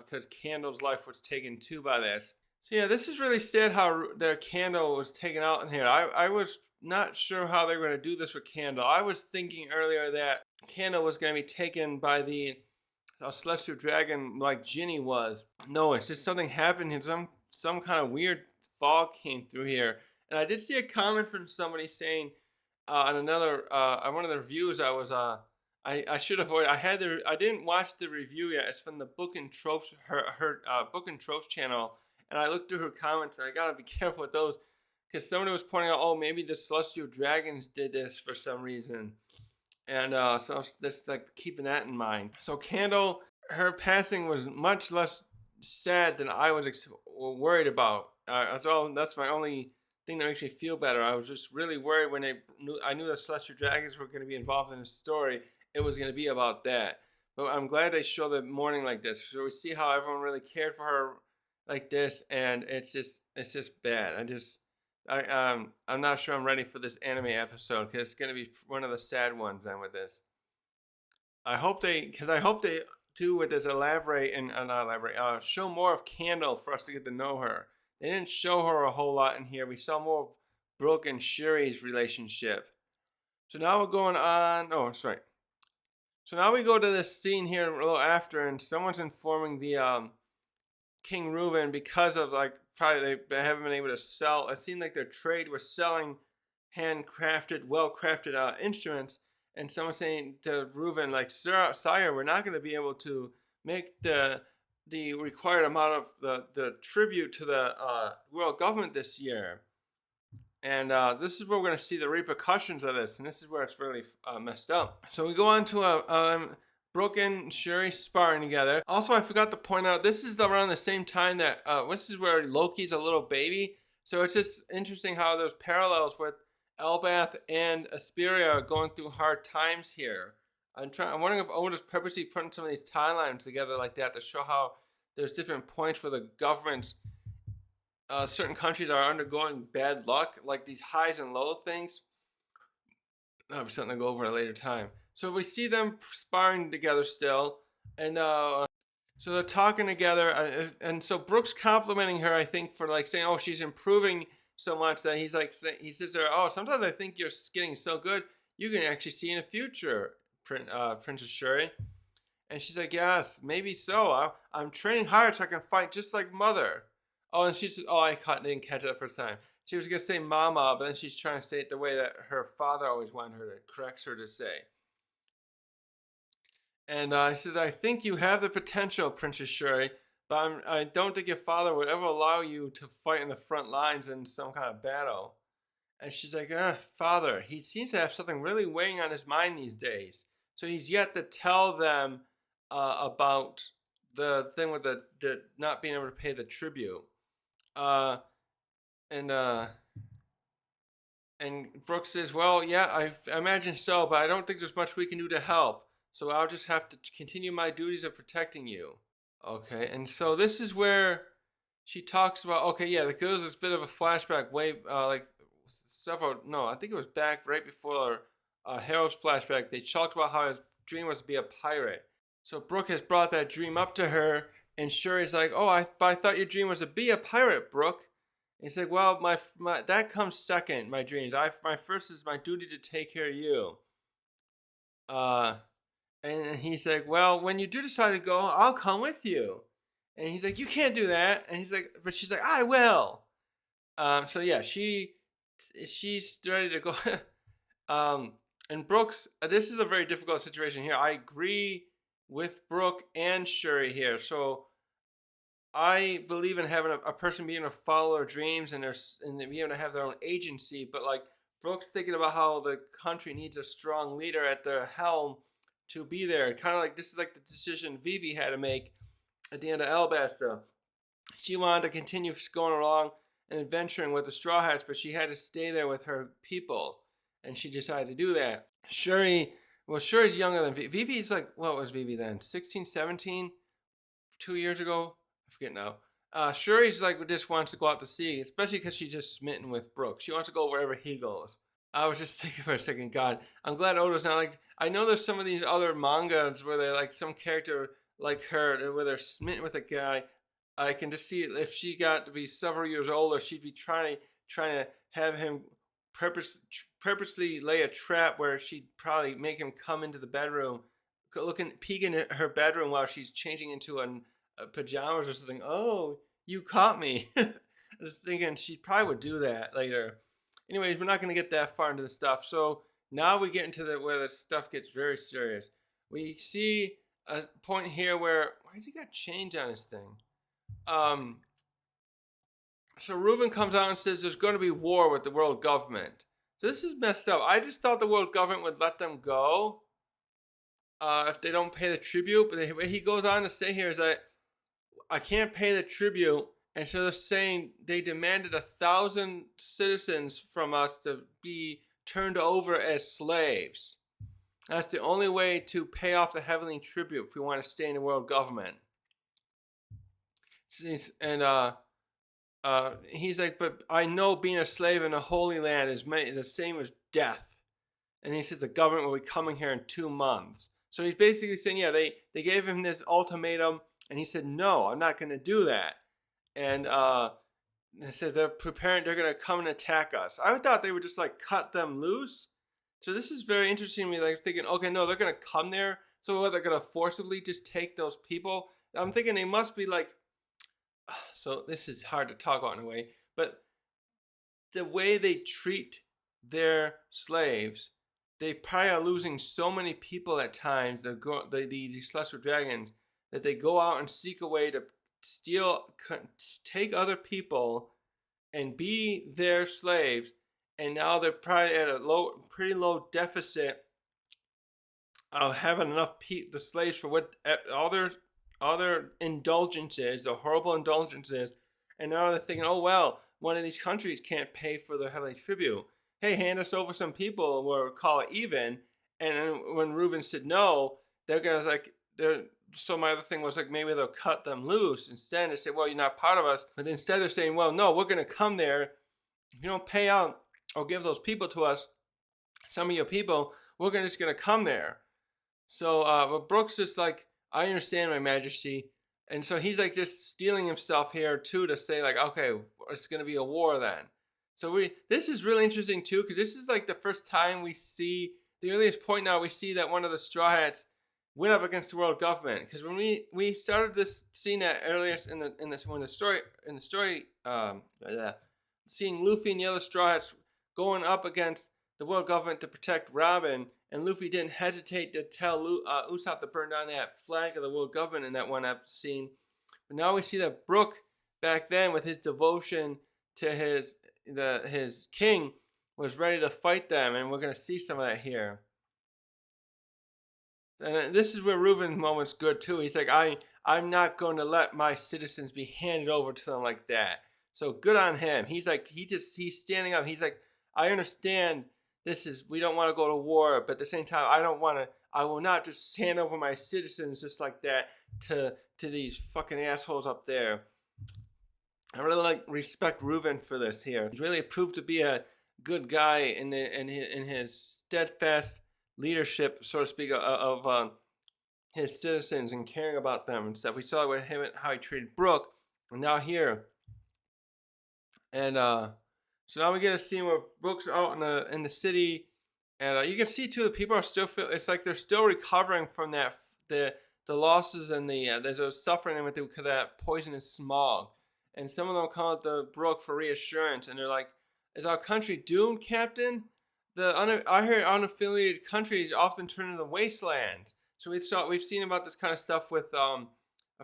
because Candle's life was taken too by this. So yeah, this is really sad how their Candle was taken out in here. I was not sure how they were going to do this with Candle. I was thinking earlier that Candle was going to be taken by the celestial dragon like Ginny was. No, it's just something happened here. Some kind of weird fog came through here. And I did see a comment from somebody saying on one of the reviews I should have avoided. I didn't watch the review yet. It's from the Book and Tropes, her Book and Tropes channel. And I looked through her comments, and I gotta be careful with those, because somebody was pointing out, oh, maybe the celestial dragons did this for some reason. And so I was just like keeping that in mind. So Candle, her passing was much less sad than I was worried about. That's my only thing that makes me feel better. I was just really worried when I knew the Celestial Dragons were going to be involved in the story. It was going to be about that. But I'm glad they show the mourning like this. So we see how everyone really cared for her like this, and it's just bad. I'm not sure I'm ready for this anime episode because it's going to be one of the sad ones then with this. I hope they do with this elaborate and not elaborate, show more of Candle for us to get to know her. They didn't show her a whole lot in here. We saw more of Brook and Shuri's relationship. So now we're going on. Oh, sorry. So now we go to this scene here a little after, and someone's informing the King Reuben because of like probably they haven't been able to sell. It seemed like their trade was selling handcrafted, well-crafted instruments, and someone saying to Reuben like, "Sire, we're not going to be able to make the required amount of the tribute to the world government this year." And this is where we're going to see the repercussions of this, and this is where it's really messed up. So we go on to Brook and Shuri sparring together. Also, I forgot to point out, this is around the same time that this is where Loki's a little baby. So it's just interesting how there's parallels with Elbath and Esperia are going through hard times here. I'm wondering if Oda's purposely putting some of these timelines together like that to show how there's different points where the governments, certain countries are undergoing bad luck, like these highs and low things. That'll be something to go over at a later time. So we see them sparring together still, and so they're talking together, and so Brook's complimenting her, I think, for like saying, "Oh, she's improving so much," that he says to her, "Oh, sometimes I think you're getting so good, you can actually see in the future, Princess Shuri." And she's like, "Yes, maybe so. I'm training hard so I can fight just like Mother." Oh, and she says, "Oh, didn't catch that first time." She was gonna say "Mama," but then she's trying to say it the way that her father always wanted her to correct her to say. And I said, "I think you have the potential, Princess Shuri, but I don't think your father would ever allow you to fight in the front lines in some kind of battle." And she's like, "Father, he seems to have something really weighing on his mind these days. So he's yet to tell them about the thing with the not being able to pay the tribute." Uh, and Brooke says, "Well, yeah, I imagine so, but I don't think there's much we can do to help. So I'll just have to continue my duties of protecting you." Okay, and so this is where she talks about, okay, yeah, there goes this bit of a flashback I think it was back right before Harold's flashback. They talked about how his dream was to be a pirate. So Brooke has brought that dream up to her, and Shuri's like, "Oh, I thought your dream was to be a pirate, Brooke." And he's like, "Well, my that comes second, my dreams. My first is my duty to take care of you." And he's like, "Well, when you do decide to go, I'll come with you." And he's like, "You can't do that." And but she's like, "I will." So yeah, she's ready to go. And Brooks, this is a very difficult situation here. I agree with Brooke and Shuri here. So I believe in having a person being able to follow their dreams and being able to have their own agency. But like Brooke's thinking about how the country needs a strong leader at the helm to be there. Kind of like this is like the decision Vivi had to make at the end of Alabasta. She wanted to continue going along and adventuring with the Straw Hats, but she had to stay there with her people, and she decided to do that. Shuri's younger than Vivi. Vivi's like, what was Vivi then? 16, 17? 2 years ago? I forget now. Shuri's like just wants to go out to sea, especially because she's just smitten with Brook. She wants to go wherever he goes. I was just thinking for a second, God, I'm glad Oda's not like, I know there's some of these other mangas where they like some character like her, where they're smitten with a guy. I can just see if she got to be several years older, she'd be trying to have him purposely lay a trap where she'd probably make him come into the bedroom, peeking at her bedroom while she's changing into a pajamas or something. "Oh, you caught me." I was thinking she probably would do that later. Anyways, we're not going to get that far into the stuff. So now we get into where the stuff gets very serious. We see a point here where, why has he got change on his thing? So Reuben comes out and says there's going to be war with the world government. So this is messed up. I just thought the world government would let them go if they don't pay the tribute. But what he goes on to say here is that I can't pay the tribute, And so they're saying they demanded 1,000 citizens from us to be turned over as slaves. That's the only way to pay off the heavenly tribute if we want to stay in the world government. And he's like, but I know being a slave in a holy land is the same as death. And he says the government will be coming here in 2 months. So he's basically saying, yeah, they gave him this ultimatum, and he said, no, I'm not going to do that. And it says they're preparing, they're going to come and attack us. I thought they would just like cut them loose. So this is very interesting to me, like thinking, okay, no, they're going to come there. So what, they're going to forcibly just take those people? I'm thinking they must be like, so this is hard to talk about in a way, but the way they treat their slaves, they probably are losing so many people at times, the celestial dragons, that they go out and seek a way to take other people and be their slaves, and now they're probably at a pretty low deficit of having enough the slaves for what all their indulgences, the horrible indulgences, and now they're thinking, oh well, one of these countries can't pay for their heavenly tribute. Hey, hand us over some people, we'll call it even. And then when Reuben said no, they're gonna so my other thing was like, maybe they'll cut them loose. Instead, they say, well, you're not part of us. But instead they're saying, well, no, we're going to come there. If you don't pay out or give those people to us, some of your people, we're just going to come there. So, but Brook's just like, I understand, my majesty. And so he's like just stealing himself here too, to say like, okay, it's going to be a war then. So this is really interesting too, because this is like the first time we see, the earliest point now we see that one of the Straw Hats went up against the world government. Because when we started this, seeing that earliest in the story, seeing Luffy and the other Straw Hats going up against the world government to protect Robin, and Luffy didn't hesitate to tell Usopp to burn down that flag of the world government in that one scene. But now we see that Brook, back then, with his devotion to his king, was ready to fight them, and we're going to see some of that here. And this is where Reuben's moment's good too. He's like, I'm not going to let my citizens be handed over to them like that. So good on him. He's like, he's standing up. He's like, I understand we don't want to go to war, but at the same time, I will not just hand over my citizens just like that to these fucking assholes up there. I really respect Reuben for this here. He's really proved to be a good guy in his steadfast leadership, so to speak, of his citizens and caring about them and stuff. We saw with him how he treated Brook, and now here. And so now we get a scene where Brook's out in the city, and you can see too the people are still it's like they're still recovering from that the losses and they're suffering with because of that poisonous smog. And some of them come out to Brook for reassurance, and they're like, "Is our country doomed, Captain? I hear unaffiliated countries often turn into wastelands." So we've seen about this kind of stuff with a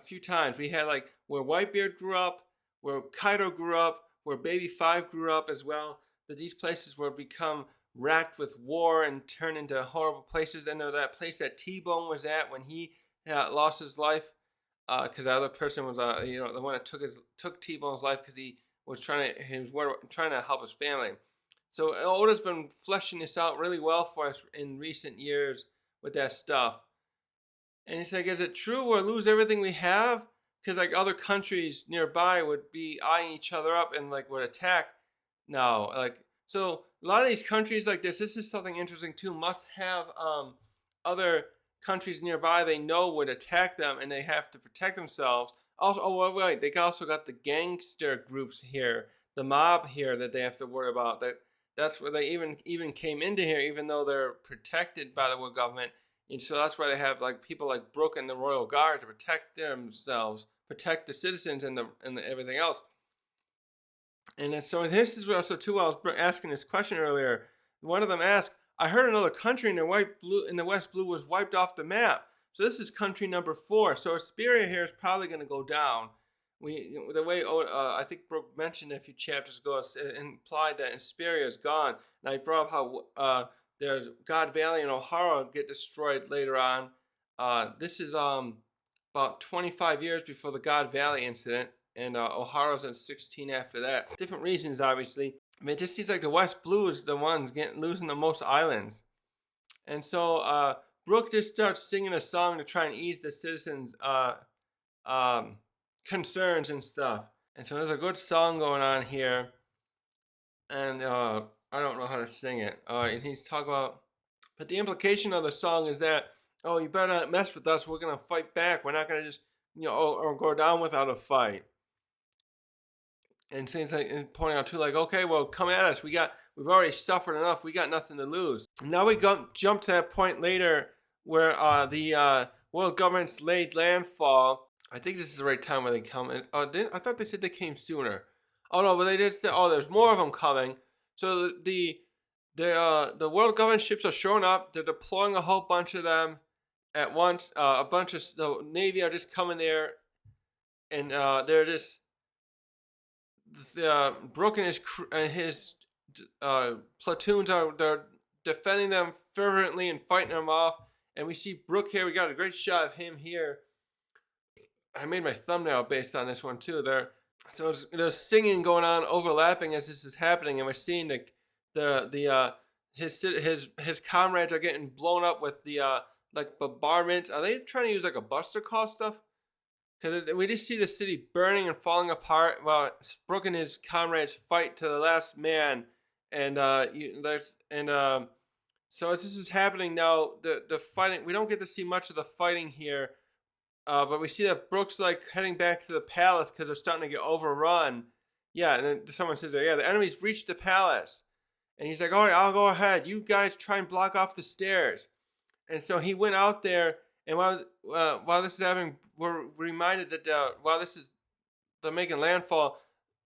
few times. We had like where Whitebeard grew up, where Kaido grew up, where Baby 5 grew up as well. That these places were become racked with war and turned into horrible places. And that place that T-Bone was at when he lost his life, because the other person was the one that took T-Bone's life because he was trying to help his family. So Oda's been fleshing this out really well for us in recent years with that stuff. And it's like, is it true we'll lose everything we have? Because like other countries nearby would be eyeing each other up and like would attack. No, like, so a lot of these countries like this is something interesting too, must have other countries nearby they know would attack them and they have to protect themselves. Also, wait, they also got the gangster groups here, the mob here that they have to worry about. That's where they even came into here, even though they're protected by the world government. And so that's why they have like people like Brook and the Royal Guard to protect themselves, protect the citizens and everything else. And so this is also too. I was asking this question earlier. One of them asked, "I heard another country in the West Blue was wiped off the map. So this is country number 4. So Esperia here is probably going to go down." The way I think Brook mentioned a few chapters ago, it implied that Esperia is gone. And I brought up how there's God Valley and O'Hara get destroyed later on. This is about 25 years before the God Valley incident. and O'Hara's in 16 after that. Different reasons, obviously. I mean, it just seems like the West Blue is the ones losing the most islands. And so Brook just starts singing a song to try and ease the citizens' concerns and stuff. And so there's a good song going on here. And I don't know how to sing it. And he's talking about, but the implication of the song is that, oh, you better not mess with us. We're gonna fight back. We're not gonna just, or go down without a fight. And seems like, and pointing out too, like, okay, well, come at us. We've already suffered enough. We got nothing to lose. And now we jump to that point later where the world governments laid landfall. I think this is the right time when they come. I thought they said they came sooner. Oh no, but they did say, oh, there's more of them coming. So the world government ships are showing up. They're deploying a whole bunch of them at once. A bunch of the Navy are just coming there, and they're just Brook and his platoons they're defending them fervently and fighting them off. And we see Brook here. We got a great shot of him here. I made my thumbnail based on this one too. So there's singing going on, overlapping as this is happening, and we're seeing his comrades are getting blown up with the like bombardment. Are they trying to use like a buster call stuff? Because we just see the city burning and falling apart while Brook and his comrades fight to the last man. And so as this is happening now, the fighting, we don't get to see much of the fighting here. But we see that Brook's like heading back to the palace because they're starting to get overrun. Yeah, and then someone says, yeah, the enemy's reached the palace. And he's like, all right, I'll go ahead. You guys try and block off the stairs. And so he went out there, and while this is happening, we're reminded that while they're making landfall,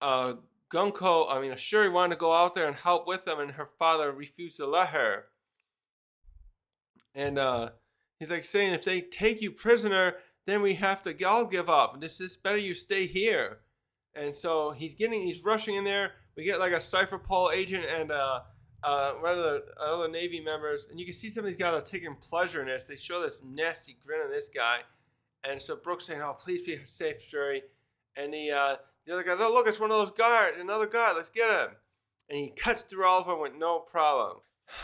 Shuri wanted to go out there and help with them, and her father refused to let her. And he's like saying, if they take you prisoner, then we have to all give up. This is better you stay here. And so he's rushing in there. We get like a Cypher Pole agent and one of the other Navy members, and you can see some of these guys are taking pleasure in this. They show this nasty grin on this guy, and so Brook's saying, "Oh, please be safe, Shuri." And the other guys, "Oh, look, it's one of those guards, another guard. Let's get him." And he cuts through all of them with no problem.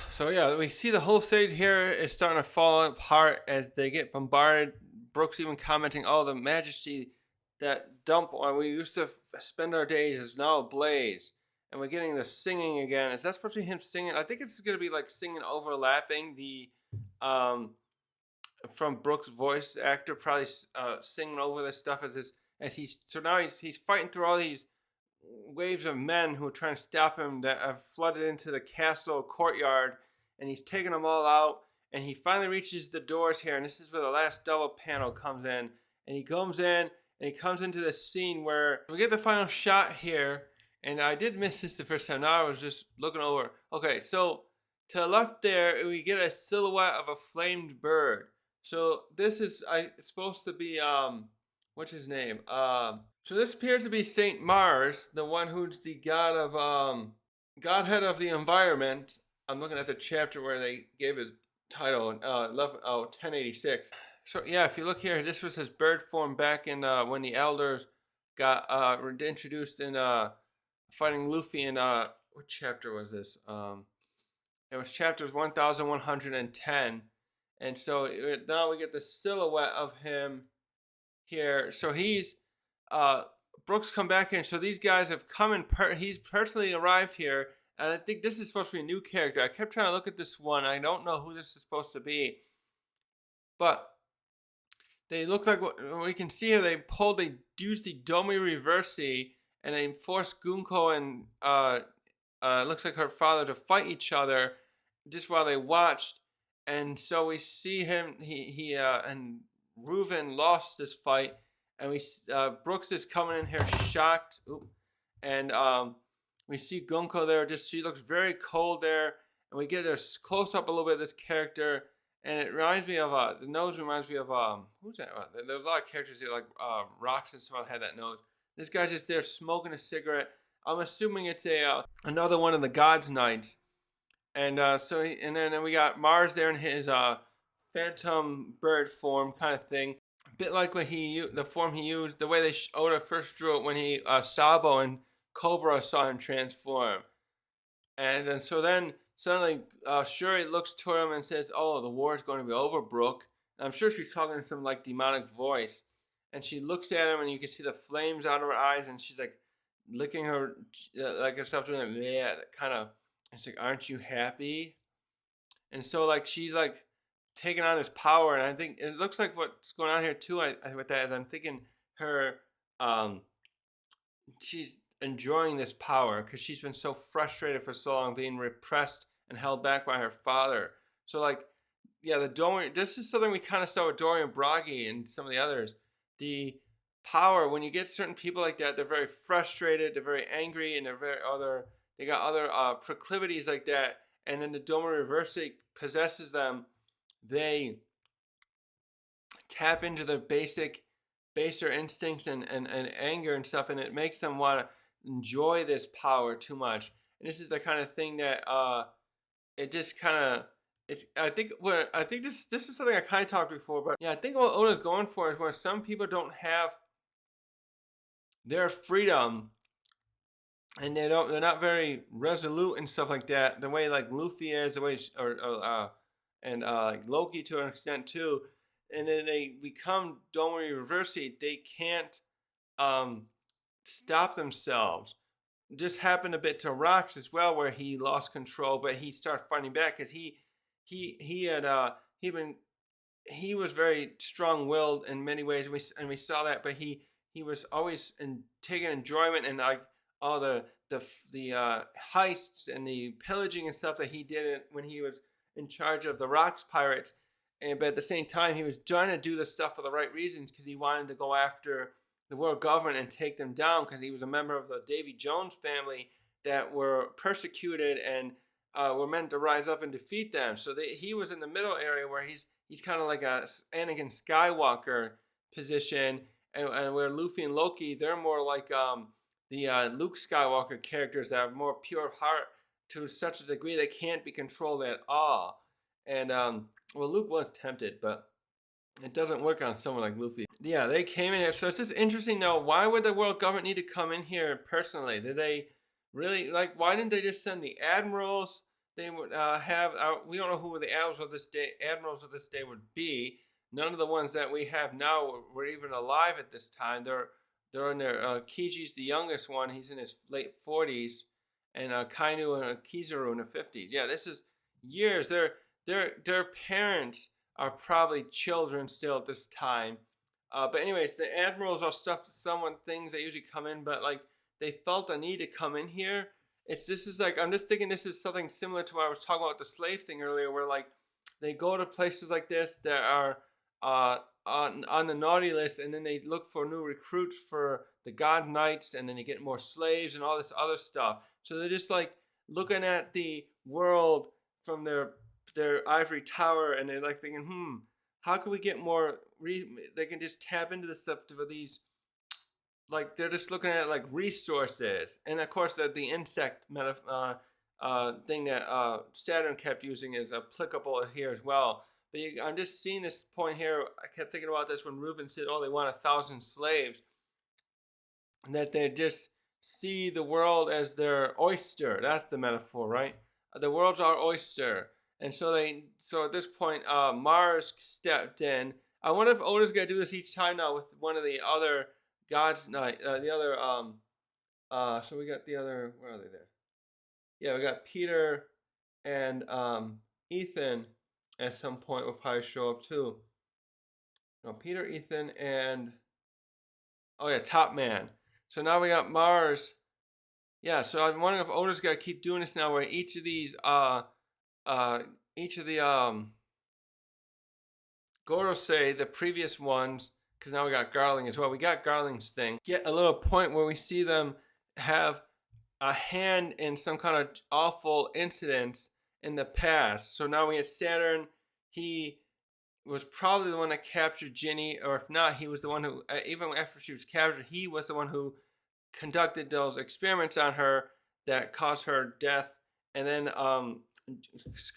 So yeah, we see the whole stage here is starting to fall apart as they get bombarded. Brook's even commenting, "Oh, the majesty that dump where we used to spend our days is now ablaze." And we're getting the singing again. Is that supposed to be him singing? I think it's going to be like singing overlapping the from Brook's voice actor probably singing over this stuff so now he's fighting through all these waves of men who are trying to stop him that have flooded into the castle courtyard, and he's taking them all out. And he finally reaches the doors here, and this is where the last double panel comes in. And he comes in, and he comes into this scene where we get the final shot here. And I did miss this the first time. Now I was just looking over. Okay, so to the left there, we get a silhouette of a flamed bird. So this is supposed to be what's his name? So this appears to be Saint Mars, the one who's the god of godhead of the environment. I'm looking at the chapter where they gave his title, 1086. So yeah, if you look here, this was his bird form back in when the elders got introduced in fighting Luffy in what chapter was this? It was chapters 1110, and so now we get the silhouette of him here. So he's Brook's come back here, and so these guys have come and he's personally arrived here, and I think this is supposed to be a new character. I kept trying to look at this one. I don't know who this is supposed to be, but they look like what we can see here. They used the Domi Reversi, and they forced Gunko and looks like her father to fight each other just while they watched. And so we see him. He and Reuven lost this fight, and Brooks is coming in here shocked. And we see Gunko there. She looks very cold there, and we get a close up a little bit of this character. And it reminds me of the nose reminds me of who's that? There's a lot of characters here like Rocks and someone had that nose. This guy's just there smoking a cigarette. I'm assuming it's another one of the God's Knights. And then we got Mars there in his phantom bird form kind of thing. bit like what the form he used, the way Oda first drew it when he Sabo and Cobra saw him transform, and then so then suddenly Shuri looks toward him and says, "Oh, the war is going to be over, Brook." And I'm sure she's talking in some like demonic voice, and she looks at him, and you can see the flames out of her eyes, and she's like licking her like herself doing that, yeah, kind of. It's like, "Aren't you happy?" And so like she's like taking on his power, and I think it looks like what's going on here too. With that is I'm thinking her, um, she's enjoying this power because she's been so frustrated for so long, being repressed and held back by her father. So like, yeah, the Dorian. This is something we kind of saw with Dorian Bragi and some of the others. The power when you get certain people like that, they're very frustrated, they're very angry, and they're very other. They got other proclivities like that, and then the Doma Reverse possesses them. They tap into their baser instincts and anger and stuff, and it makes them want to enjoy this power too much. And this is the kind of thing that it just kind of I think this is something I kind of talked before, but yeah, I think what Oda's going for is where some people don't have their freedom, and they're not very resolute and stuff like that. The way like Luffy is, the way and like Loki to an extent too, and then they become Domari Reversi. They can't um, stop themselves. This happened a bit to Rox as well, where he lost control, but he started fighting back because he had he been he was very strong-willed in many ways, and we saw that. But he was always taking enjoyment in like all the heists and the pillaging and stuff that he did when he was in charge of the Rocks Pirates. And but at the same time, he was trying to do this stuff for the right reasons because he wanted to go after the world government and take them down because he was a member of the Davy Jones family that were persecuted and were meant to rise up and defeat them. So he was in the middle area where he's kind of like a Anakin Skywalker position, and where Luffy and Loki, they're more like the Luke Skywalker characters that have more pure heart to such a degree they can't be controlled at all. And well, Luke was tempted, but it doesn't work on someone like Luffy. Yeah, they came in here. So it's just interesting though. Why would the world government need to come in here personally? Did they really like? Why didn't they just send the admirals? They would have. We don't know who the admirals of this day would be. None of the ones that we have now were even alive at this time. They're in their Kiji's the youngest one. He's in his late 40s, and Kainu and Kizaru in the 50s. Yeah, this is years. Their parents are probably children still at this time. But anyways, the admirals are things that usually come in, but like they felt a need to come in here. This is like I'm just thinking this is something similar to what I was talking about the slave thing earlier, where like they go to places like this that are on the naughty list, and then they look for new recruits for the God Knights, and then they get more slaves and all this other stuff. So they're just like looking at the world from their ivory tower, and they're like thinking, how can we get more? They can just tap into the stuff for these. Like they're just looking at like resources, and of course the insect thing that Saturn kept using is applicable here as well. But I'm just seeing this point here. I kept thinking about this when Reuben said, "Oh, they want 1,000 slaves," and that they just see the world as their oyster. That's the metaphor, right? The world's our oyster. And so at this point, Mars stepped in. I wonder if Oda's gonna do this each time now with one of the other gods night. So we got the other. Where are they there? Yeah, we got Peter and Ethan. At some point, will probably show up too. No, Peter, Ethan, and oh yeah, Top Man. So now we got Mars. Yeah, so I'm wondering if Oda's gonna keep doing this now, where each of the Gorosei, the previous ones, because now we got Garling as well. We got Garling's thing. Get a little point where we see them have a hand in some kind of awful incidents in the past. So now we have Saturn. He was probably the one that captured Ginny, or if not, he was the one who, even after she was captured, he was the one who conducted those experiments on her that caused her death, and then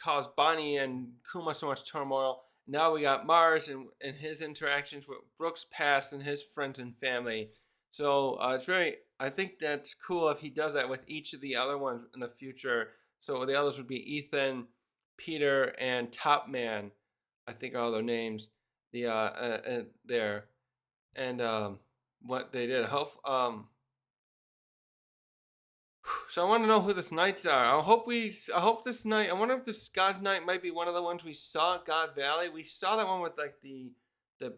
caused Bonnie and Kuma so much turmoil. Now we got Mars and his interactions with Brook's past and his friends and family. So it's very, I think that's cool if he does that with each of the other ones in the future. So the others would be Ethan, Peter, and Top Man. I think are all their names. The there and what they did. So I want to know who the knights are. I hope this knight. I wonder if this God's Knight might be one of the ones we saw at God Valley. We saw that one with like the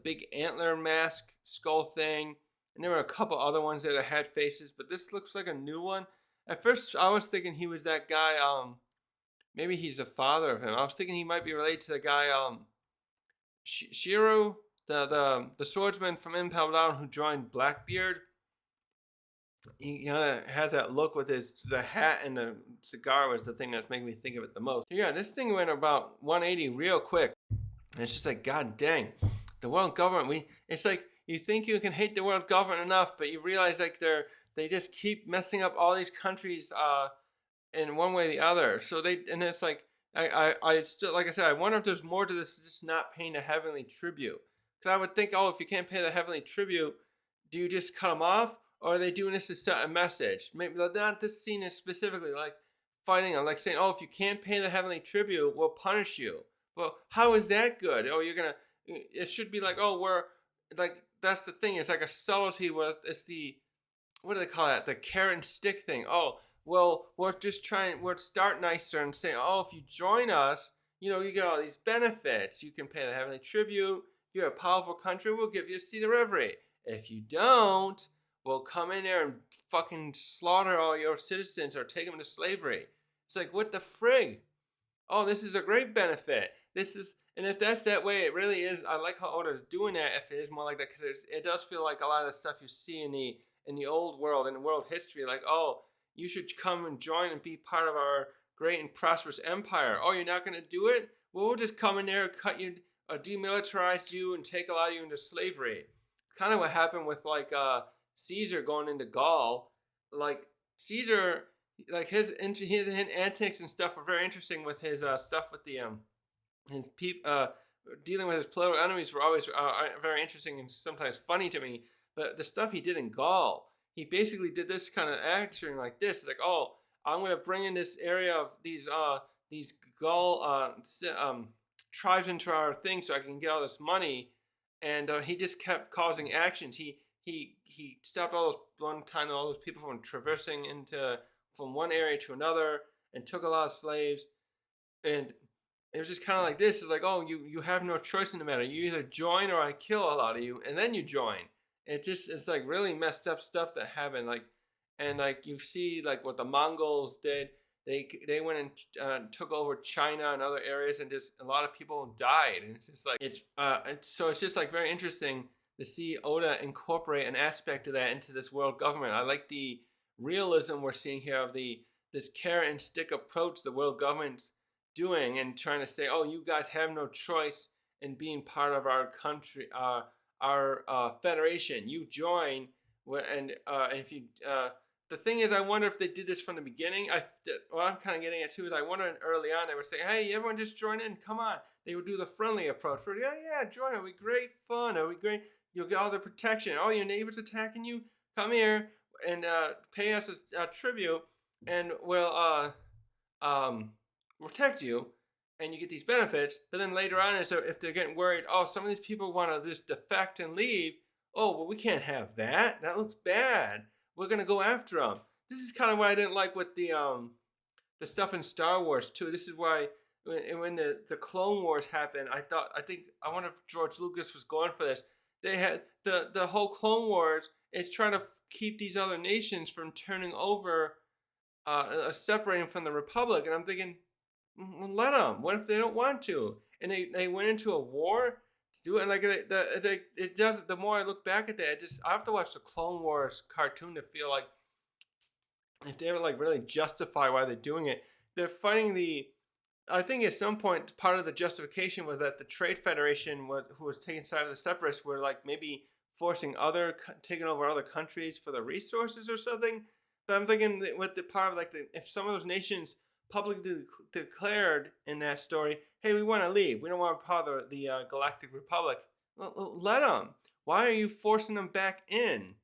big antler mask skull thing, and there were a couple other ones that had faces. But this looks like a new one. At first, I was thinking he was that guy. Maybe he's the father of him. I was thinking he might be related to the guy. Shiro, the swordsman from Impel Down who joined Blackbeard. He kind of has that look with the hat and the cigar was the thing that's making me think of it the most. Yeah, this thing went about 180 real quick. And it's just like, God dang, the world government. It's like you think you can hate the world government enough, but you realize like they just keep messing up all these countries in one way or the other. So it's like I still, like I said, I wonder if there's more to this just not paying the heavenly tribute. Because I would think, oh, if you can't pay the heavenly tribute, do you just cut them off? Or are they doing this to set a message? Maybe not this scene is specifically like fighting them, like saying, oh, if you can't pay the heavenly tribute, we'll punish you. Well, how is that good? Oh, it should be like, oh, we're, like, that's the thing. It's like a subtlety where it's what do they call that? The carrot and stick thing. Oh, well, we're start nicer and say, oh, if you join us, you get all these benefits. You can pay the heavenly tribute. You're a powerful country. We'll give you a seat of reverie. If you don't, we'll come in there and fucking slaughter all your citizens or take them to slavery. It's like, what the frig? Oh, this is a great benefit. And if that's that way, it really is. I like how Oda's doing that. If it is more like that, because it does feel like a lot of the stuff you see in the old world, in the world history, like, oh, you should come and join and be part of our great and prosperous empire. Oh, you're not going to do it? Well, we'll just come in there and cut you, demilitarize you, and take a lot of you into slavery. Kind of what happened with like Caesar going into Gaul. Like Caesar, like his antics and stuff were very interesting with his stuff with the his dealing with his political enemies were always very interesting and sometimes funny to me. But the stuff he did in Gaul, he basically did this kind of action like this, like, oh, I'm going to bring in this area of these Gaul tribes into our thing so I can get all this money, and he just kept causing actions. He stopped all those people from traversing from one area to another and took a lot of slaves, and it was just kind of like this. It's like, oh, you have no choice in the matter. You either join or I kill a lot of you, and then you join. It's like really messed up stuff that happened. Like, and like you see like what the Mongols did. They went and took over China and other areas, and just a lot of people died. And it's just like so it's just like very interesting to see Oda incorporate an aspect of that into this world government. I like the realism we're seeing here of this carrot and stick approach the world government's doing and trying to say, oh, you guys have no choice in being part of our country, our federation. You join, and if you the thing is, I wonder if they did this from the beginning. What I'm kind of getting at too is I wonder early on they would say, hey, everyone just join in, come on. They would do the friendly approach where, yeah, join. It'll be great fun. It'll be great. You'll get all the protection. All your neighbors attacking you, come here and pay us a tribute, and we'll protect you, and you get these benefits. But then later on, if they're getting worried, oh, some of these people want to just defect and leave. Oh, well, we can't have that. That looks bad. We're gonna go after them. This is kind of what I didn't like with the stuff in Star Wars too. This is why when the Clone Wars happened, I wonder if George Lucas was going for this. They had the whole Clone Wars is trying to keep these other nations from turning over, separating from the Republic, and I'm thinking, let them. What if they don't want to? And they went into a war to do it. And like it does. The more I look back at that, I have to watch the Clone Wars cartoon to feel like if they ever like really justify why they're doing it. They're fighting I think at some point part of the justification was that the Trade Federation, who was taking side of the Separatists, were like maybe forcing taking over other countries for the resources or something. But I'm thinking with the part of like if some of those nations publicly declared in that story, hey, we want to leave. We don't want to bother the Galactic Republic. Let them. Why are you forcing them back in?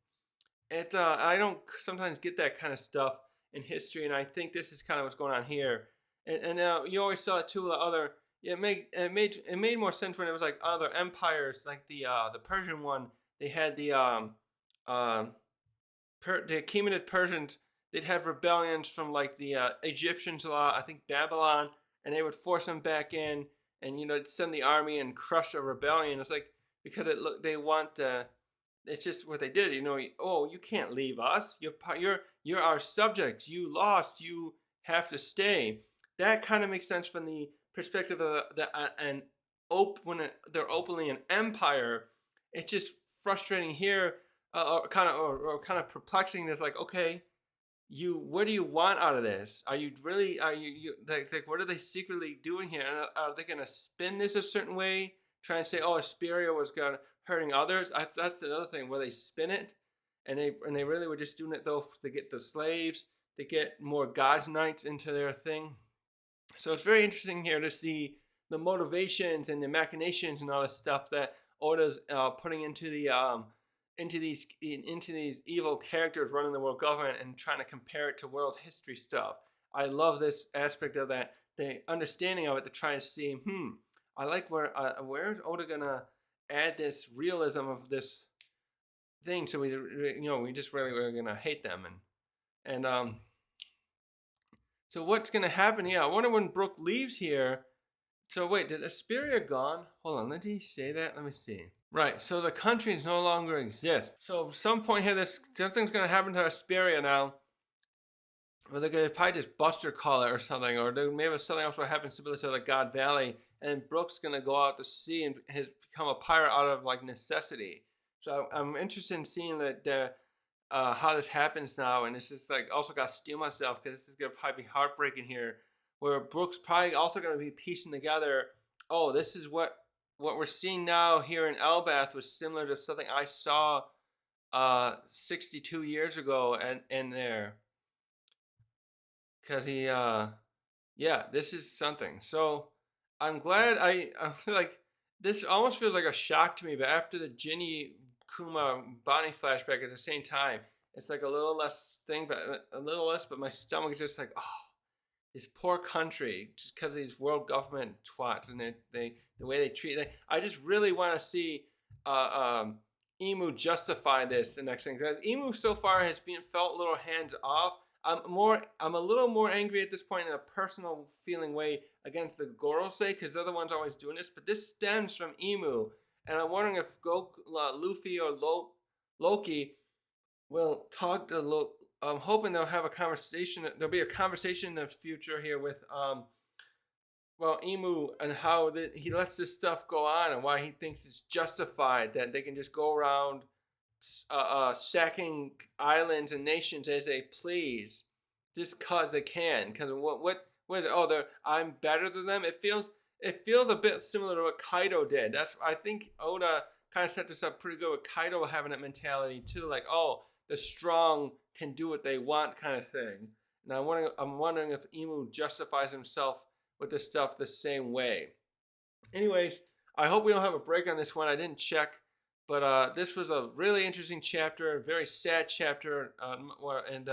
I don't sometimes get that kind of stuff in history, and I think this is kind of what's going on here. And you always saw it too. The other, it made more sense when it was like other empires, like the Persian one. They had uh, the Achaemenid Persians. They'd have rebellions from like the Egyptians a lot. I think Babylon, and they would force them back in, and send the army and crush a rebellion. It's like because they want. It's just what they did. Oh, you can't leave us. You're our subjects. You lost. You have to stay. That kind of makes sense from the perspective of when they're openly an empire. It's just frustrating here, or kind of perplexing. It's like, okay, what do you want out of this? Are you like what are they secretly doing here? And are they gonna spin this a certain way, try and say, oh, Esperia was hurting others? That's another thing where they spin it, and they really were just doing it though to get the slaves, to get more God's Knights into their thing. So it's very interesting here to see the motivations and the machinations and all this stuff that Oda's putting into these evil characters running the world government and trying to compare it to world history stuff. I love this aspect of that, the understanding of it, to try and see, I like where's Oda gonna add this realism of this thing, so we just really we're gonna hate them and so what's gonna happen? Yeah, I wonder when Brook leaves here. So wait, did Esperia gone? Hold on, did he say that? Let me see. Right, so the countries no longer exist. So at some point here, something's gonna happen to Esperia now. Or they're gonna probably just Buster call it or something, or maybe something else will happen similar to like God Valley, and Brook's gonna go out to sea and has become a pirate out of like necessity. So I'm interested in seeing that how this happens now, and it's just like also got to steel myself because this is gonna probably be heartbreaking here, where Brook's probably also gonna be piecing together. Oh, this is what we're seeing now here in Elbath was similar to something I saw 62 years ago and there, because yeah, this is something. So I'm glad I feel like this almost feels like a shock to me, but after the Ginny Kuma Bonnie flashback at the same time, it's like a little less thing, but a little less, but my stomach is just like, oh, this poor country, just because of these world government twats and the way they treat it. I just really want to see Emu justify this the next thing, because Emu so far has felt a little hands off. I'm a little more angry at this point in a personal feeling way against the Gorosei, because they're the ones always doing this. But this stems from Emu, and I'm wondering if Luffy or Loki will talk to I'm hoping they'll have a conversation. There'll be a conversation in the future here with Emu, and how he lets this stuff go on, and why he thinks it's justified that they can just go around sacking islands and nations as they please, just cause they can. Because what is it? Oh, I'm better than them. It feels a bit similar to what Kaido did. I think Oda kind of set this up pretty good with Kaido having that mentality too, like, oh, the strong can do what they want kind of thing. And I'm wondering if Emu justifies himself with this stuff the same way. Anyways, I hope we don't have a break on this one. I didn't check, but this was a really interesting chapter, very sad chapter, and